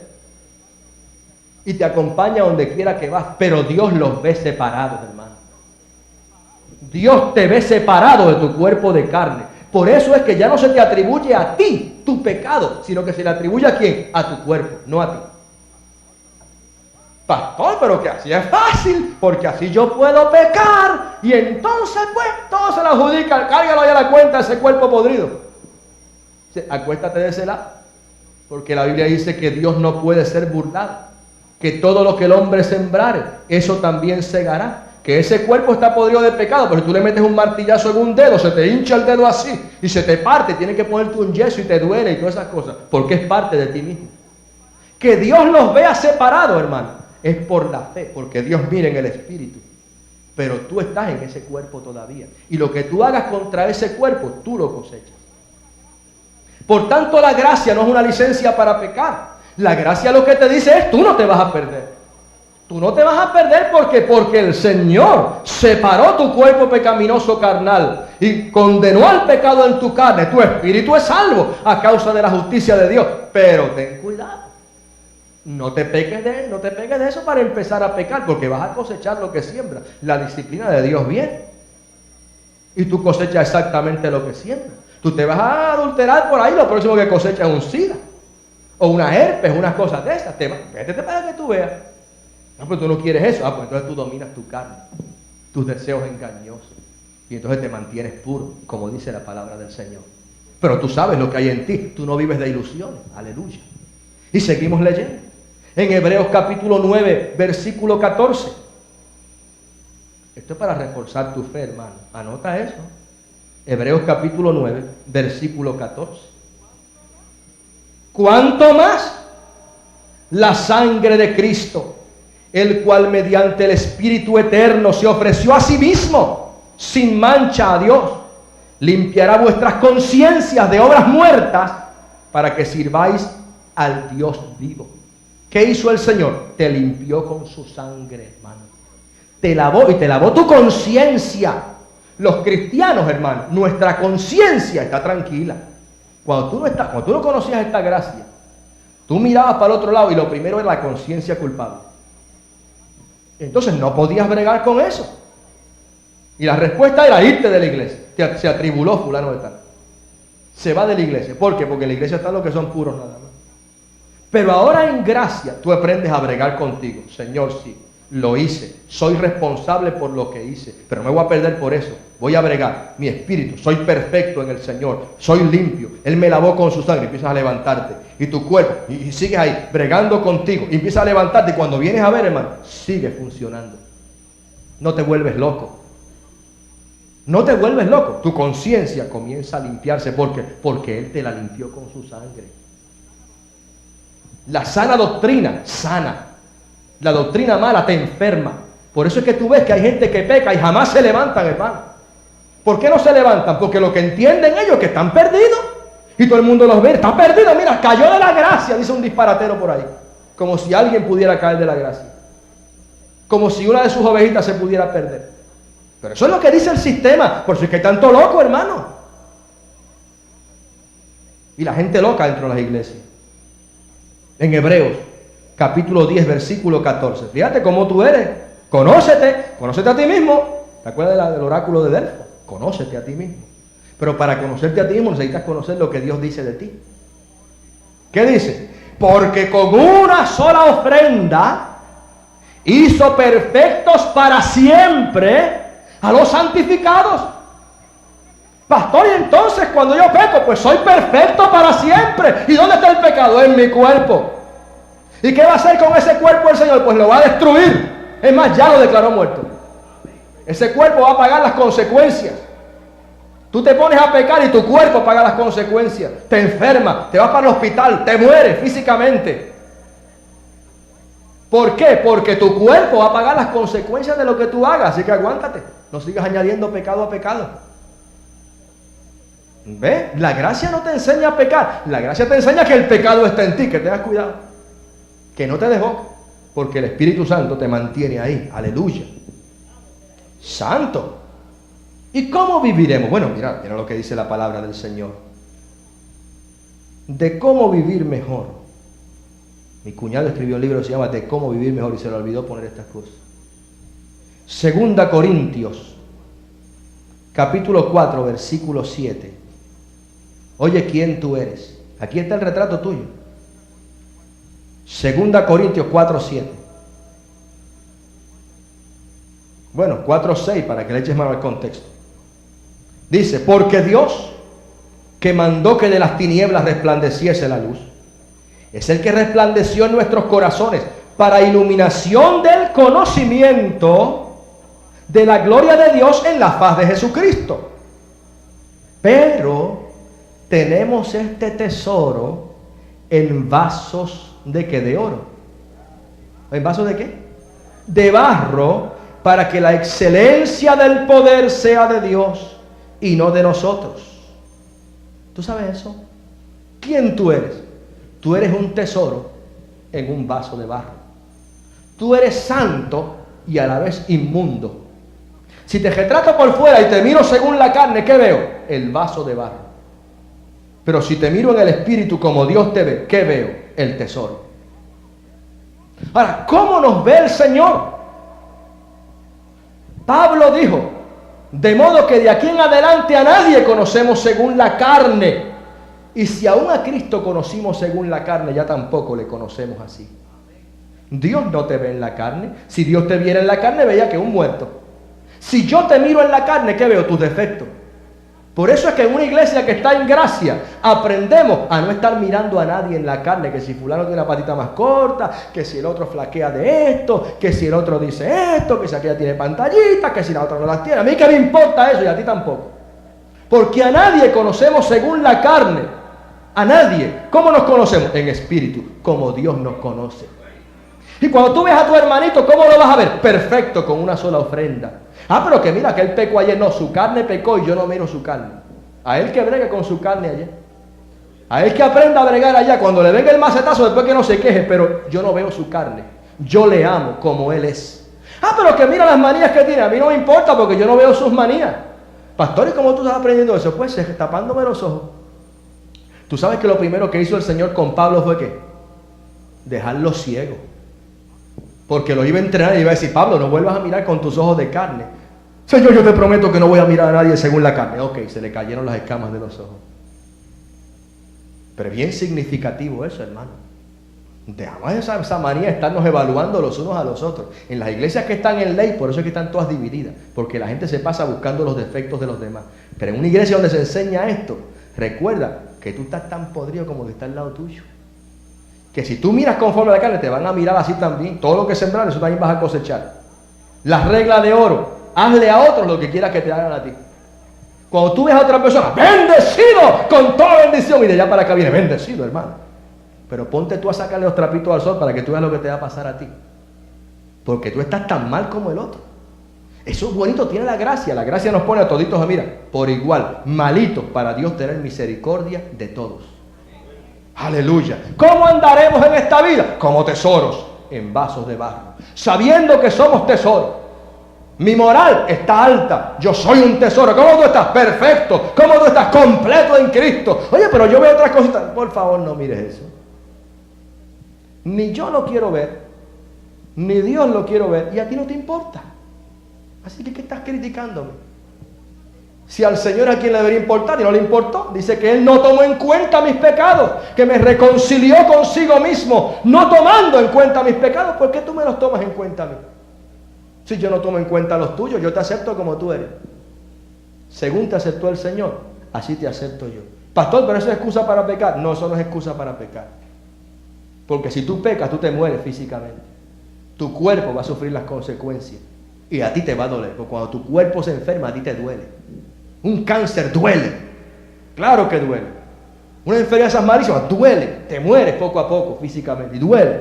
Y te acompaña donde quiera que vas, pero Dios los ve separados, hermano. Dios te ve separado de tu cuerpo de carne. Por eso es que ya no se te atribuye a ti tu pecado, sino que se le atribuye ¿a quién? A tu cuerpo, no a ti. Pastor, pero que así es fácil, porque así yo puedo pecar, y entonces pues todo se lo adjudica, cárgalo ahí a la cuenta ese cuerpo podrido. Acuéstate de ese lado, porque la Biblia dice que Dios no puede ser burlado. Que todo lo que el hombre sembrare, eso también segará. Que ese cuerpo está podrido de pecado, pero si tú le metes un martillazo en un dedo, se te hincha el dedo así y se te parte, tienes que ponerte un yeso y te duele y todas esas cosas, porque es parte de ti mismo. Que Dios los vea separados, hermano, es por la fe, porque Dios mira en el espíritu, pero tú estás en ese cuerpo todavía, y lo que tú hagas contra ese cuerpo, tú lo cosechas. Por tanto, la gracia no es una licencia para pecar. La gracia lo que te dice es: tú no te vas a perder. Tú no te vas a perder porque el Señor separó tu cuerpo pecaminoso carnal y condenó al pecado en tu carne. Tu espíritu es salvo a causa de la justicia de Dios. Pero ten cuidado. No te pegues de eso para empezar a pecar, porque vas a cosechar lo que siembras. La disciplina de Dios viene. Y tú cosechas exactamente lo que siembras. Tú te vas a adulterar por ahí, lo próximo que cosechas es un SIDA. O una herpes, unas cosas de esas. Métete para que tú veas. No, pero tú no quieres eso. Pues entonces tú dominas tu carne, tus deseos engañosos. Y entonces te mantienes puro, como dice la palabra del Señor. Pero tú sabes lo que hay en ti. Tú no vives de ilusiones. Aleluya. Y seguimos leyendo. En Hebreos capítulo 9, versículo 14. Esto es para reforzar tu fe, hermano. Anota eso. Hebreos capítulo 9, versículo 14. ¿Cuánto más la sangre de Cristo, el cual mediante el Espíritu eterno se ofreció a sí mismo, sin mancha a Dios, limpiará vuestras conciencias de obras muertas para que sirváis al Dios vivo? ¿Qué hizo el Señor? Te limpió con su sangre, hermano. Te lavó y te lavó tu conciencia. Los cristianos, hermano, nuestra conciencia está tranquila. Cuando tú no conocías esta gracia, tú mirabas para el otro lado y lo primero era la conciencia culpable. Entonces no podías bregar con eso. Y la respuesta era irte de la iglesia. Se atribuló fulano de tal. Se va de la iglesia. ¿Por qué? Porque en la iglesia están los que son puros nada más. Pero ahora en gracia tú aprendes a bregar contigo. Señor, sí, lo hice. Soy responsable por lo que hice. Pero no me voy a perder por eso. Voy a bregar. Mi espíritu, soy perfecto en el Señor. Soy limpio. Él me lavó con su sangre. Empiezas a levantarte. Y tu cuerpo, y sigues ahí, bregando contigo. Y empiezas a levantarte. Y cuando vienes a ver, hermano, sigue funcionando. No te vuelves loco. No te vuelves loco. Tu conciencia comienza a limpiarse. ¿Por qué? Porque Él te la limpió con su sangre. La sana doctrina sana. La doctrina mala te enferma. Por eso es que tú ves que hay gente que peca y jamás se levantan, hermano. ¿Por qué no se levantan? Porque lo que entienden ellos es que están perdidos. Y todo el mundo los ve. Está perdido, mira, cayó de la gracia, dice un disparatero por ahí. Como si alguien pudiera caer de la gracia. Como si una de sus ovejitas se pudiera perder. Pero eso es lo que dice el sistema. Por eso es que hay tanto loco, hermano. Y la gente loca dentro de las iglesias. En Hebreos, capítulo 10, versículo 14. Fíjate cómo tú eres. Conócete a ti mismo. ¿Te acuerdas del oráculo de Delfos? Conócete a ti mismo. Pero para conocerte a ti mismo necesitas conocer lo que Dios dice de ti. ¿Qué dice? Porque con una sola ofrenda hizo perfectos para siempre a los santificados. Pastor, y entonces cuando yo peco, pues soy perfecto para siempre. ¿Y dónde está el pecado? En mi cuerpo. ¿Y qué va a hacer con ese cuerpo el Señor? Pues lo va a destruir. Es más, ya lo declaró muerto. Ese cuerpo va a pagar las consecuencias. Tú te pones a pecar y tu cuerpo paga las consecuencias. Te enfermas, te vas para el hospital, te mueres físicamente. ¿Por qué? Porque tu cuerpo va a pagar las consecuencias de lo que tú hagas. Así que aguántate. No sigas añadiendo pecado a pecado. ¿Ves? La gracia no te enseña a pecar. La gracia te enseña que el pecado está en ti. Que tengas cuidado. Que no te dejó. Porque el Espíritu Santo te mantiene ahí. Aleluya. Santo. ¿Y cómo viviremos? Bueno, mira lo que dice la palabra del Señor. De cómo vivir mejor. Mi cuñado escribió un libro que se llama De cómo vivir mejor y se le olvidó poner estas cosas. 2 Corintios, capítulo 4, versículo 7. Oye, ¿quién tú eres? Aquí está el retrato tuyo. 2 Corintios 4, 7. Bueno, 4, 6 para que le eches mano al contexto. Dice, porque Dios, que mandó que de las tinieblas resplandeciese la luz, es el que resplandeció en nuestros corazones para iluminación del conocimiento de la gloria de Dios en la faz de Jesucristo. Pero tenemos este tesoro en vasos ¿de qué? De oro. ¿En vasos de qué? De barro, para que la excelencia del poder sea de Dios y no de nosotros. ¿Tú sabes eso? ¿Quién tú eres? Tú eres un tesoro en un vaso de barro. Tú eres santo y a la vez inmundo. Si te retrato por fuera y te miro según la carne, ¿qué veo? El vaso de barro. Pero si te miro en el espíritu como Dios te ve, ¿qué veo? El tesoro. Ahora, ¿cómo nos ve el Señor? Pablo dijo, de modo que de aquí en adelante a nadie conocemos según la carne. Y si aún a Cristo conocimos según la carne, ya tampoco le conocemos así. Dios no te ve en la carne. Si Dios te viera en la carne, veía que un muerto. Si yo te miro en la carne, ¿qué veo? Tus defectos. Por eso es que en una iglesia que está en gracia, aprendemos a no estar mirando a nadie en la carne, que si fulano tiene la patita más corta, que si el otro flaquea de esto, que si el otro dice esto, que si aquella tiene pantallitas, que si la otra no las tiene. A mí que me importa eso y a ti tampoco. Porque a nadie conocemos según la carne. A nadie. ¿Cómo nos conocemos? En espíritu, como Dios nos conoce. Y cuando tú ves a tu hermanito, ¿cómo lo vas a ver? Perfecto, con una sola ofrenda. Pero que mira que él pecó ayer. No, su carne pecó y yo no miro su carne. A él que bregue con su carne allá. A él que aprenda a bregar allá. Cuando le venga el macetazo, después que no se queje, pero yo no veo su carne. Yo le amo como él es. Pero que mira las manías que tiene. A mí no me importa porque yo no veo sus manías. Pastor, ¿y cómo tú estás aprendiendo eso? Pues tapándome los ojos. Tú sabes que lo primero que hizo el Señor con Pablo fue ¿qué? Dejarlo ciego. Porque lo iba a entrenar y iba a decir, Pablo, no vuelvas a mirar con tus ojos de carne. Señor, yo te prometo que no voy a mirar a nadie según la carne. Ok, se le cayeron las escamas de los ojos. Pero bien significativo eso, hermano. Dejamos esa manía de estarnos evaluando los unos a los otros. En las iglesias que están en ley, por eso es que están todas divididas. Porque la gente se pasa buscando los defectos de los demás. Pero en una iglesia donde se enseña esto, recuerda que tú estás tan podrido como el que está al lado tuyo. Que si tú miras conforme a la carne, te van a mirar así también. Todo lo que sembrar, eso también vas a cosechar. La regla de oro, hazle a otros lo que quieras que te hagan a ti. Cuando tú ves a otra persona, bendecido con toda bendición, y de allá para acá viene, bendecido, hermano. Pero ponte tú a sacarle los trapitos al sol para que tú veas lo que te va a pasar a ti. Porque tú estás tan mal como el otro. Eso es bonito, tiene la gracia. La gracia nos pone a toditos, mira, por igual, malitos, para Dios tener misericordia de todos. Aleluya. ¿Cómo andaremos en esta vida? Como tesoros en vasos de barro, sabiendo que somos tesoros. Mi moral está alta. Yo soy un tesoro. ¿Cómo tú estás? Perfecto. ¿Cómo tú estás? Completo en Cristo. Oye, pero yo veo otras cositas. Por favor, no mires eso. Ni yo lo quiero ver, ni Dios lo quiero ver, y a ti no te importa. Así que ¿qué estás criticándome? Si al Señor a quien le debería importar y no le importó, dice que Él no tomó en cuenta mis pecados, que me reconcilió consigo mismo, no tomando en cuenta mis pecados. ¿Por qué tú me los tomas en cuenta a mí? Si yo no tomo en cuenta los tuyos, yo te acepto como tú eres. Según te aceptó el Señor, así te acepto yo. Pastor, ¿pero eso es excusa para pecar? No, eso no es excusa para pecar. Porque si tú pecas, tú te mueres físicamente. Tu cuerpo va a sufrir las consecuencias. Y a ti te va a doler. Porque cuando tu cuerpo se enferma, a ti te duele. Un cáncer duele. Claro que duele. Una enfermedad de esas malísimas duele. Te mueres poco a poco físicamente. Y duele.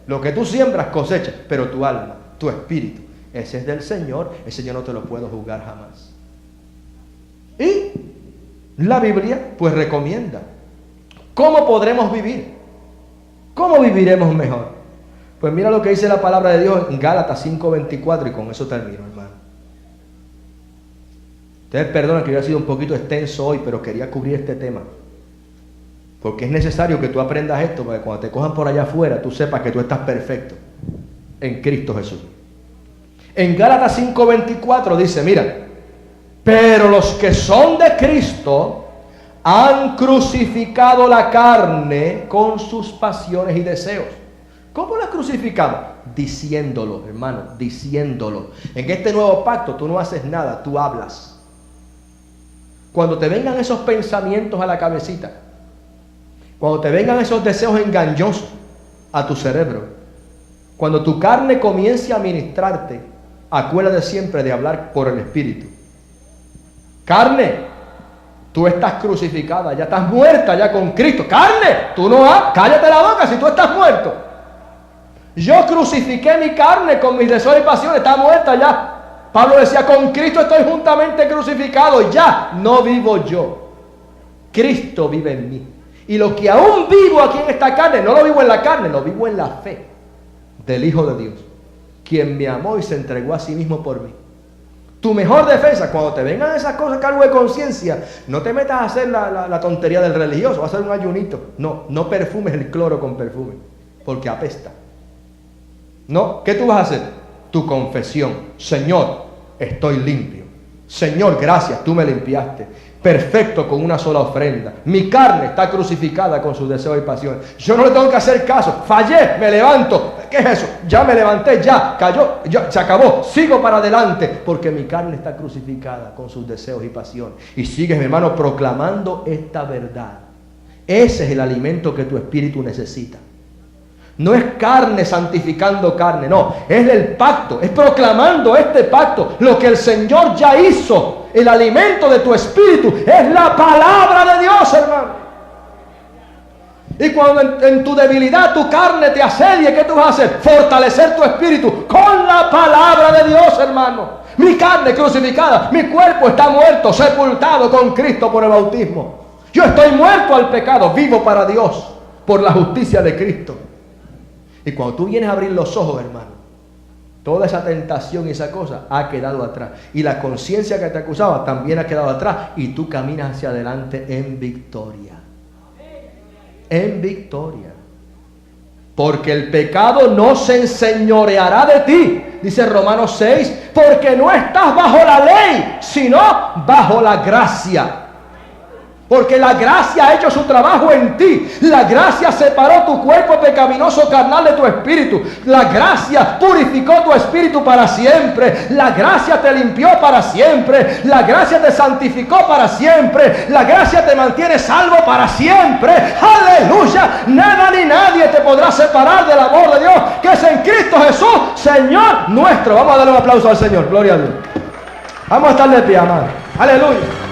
Lo que tú siembras cosechas. Pero tu alma, tu espíritu, ese es del Señor. Ese yo no te lo puedo juzgar jamás. Y la Biblia pues recomienda. ¿Cómo podremos vivir? ¿Cómo viviremos mejor? Pues mira lo que dice la palabra de Dios en Gálatas 5:24, y con eso termino, hermano. Ustedes perdonen que yo haya sido un poquito extenso hoy, pero quería cubrir este tema. Porque es necesario que tú aprendas esto, para que cuando te cojan por allá afuera, tú sepas que tú estás perfecto en Cristo Jesús. En Gálatas 5:24 dice, mira, pero los que son de Cristo han crucificado la carne con sus pasiones y deseos. ¿Cómo la crucificamos? Diciéndolo, hermano, diciéndolo. En este nuevo pacto tú no haces nada, tú hablas. Cuando te vengan esos pensamientos a la cabecita, cuando te vengan esos deseos engañosos a tu cerebro, cuando tu carne comience a ministrarte, acuérdate siempre de hablar por el Espíritu. Carne, tú estás crucificada, ya estás muerta ya con Cristo. Carne, tú no has, cállate la boca si tú estás muerto. Yo crucifiqué mi carne con mis deseos y pasiones, está muerta ya. Pablo decía, con Cristo estoy juntamente crucificado, ya no vivo yo. Cristo vive en mí. Y lo que aún vivo aquí en esta carne, no lo vivo en la carne, lo vivo en la fe del Hijo de Dios, quien me amó y se entregó a sí mismo por mí. Tu mejor defensa, cuando te vengan esas cosas, cargo de conciencia, no te metas a hacer la tontería del religioso, vas a hacer un ayunito. No perfumes el cloro con perfume, porque apesta. No, ¿qué tú vas a hacer? Tu confesión. Señor, estoy limpio. Señor, gracias, tú me limpiaste. Perfecto, con una sola ofrenda. Mi carne está crucificada con sus deseos y pasiones. Yo no le tengo que hacer caso. Fallé, me levanto. ¿Qué es eso? Ya me levanté, ya cayó, ya se acabó. Sigo para adelante porque mi carne está crucificada con sus deseos y pasión. Y sigues, mi hermano, proclamando esta verdad. Ese es el alimento que tu espíritu necesita. No es carne santificando carne, no. Es el pacto, es proclamando este pacto. Lo que el Señor ya hizo. El alimento de tu espíritu es la palabra de Dios, hermano. Y cuando en tu debilidad tu carne te asedie, ¿qué tú vas a hacer? Fortalecer tu espíritu con la palabra de Dios, hermano. Mi carne crucificada, mi cuerpo está muerto, sepultado con Cristo por el bautismo. Yo estoy muerto al pecado, vivo para Dios por la justicia de Cristo. Y cuando tú vienes a abrir los ojos, hermano, toda esa tentación y esa cosa ha quedado atrás. Y la conciencia que te acusaba también ha quedado atrás. Y tú caminas hacia adelante en victoria. En victoria. Porque el pecado no se enseñoreará de ti, dice Romanos 6, porque no estás bajo la ley, sino bajo la gracia. Porque la gracia ha hecho su trabajo en ti. La gracia separó tu cuerpo pecaminoso carnal de tu espíritu. La gracia purificó tu espíritu para siempre. La gracia te limpió para siempre. La gracia te santificó para siempre. La gracia te mantiene salvo para siempre. Aleluya. Nada ni nadie te podrá separar del amor de Dios que es en Cristo Jesús, Señor nuestro. Vamos a darle un aplauso al Señor. Gloria a Dios. Vamos a estar de pie, amado. Aleluya.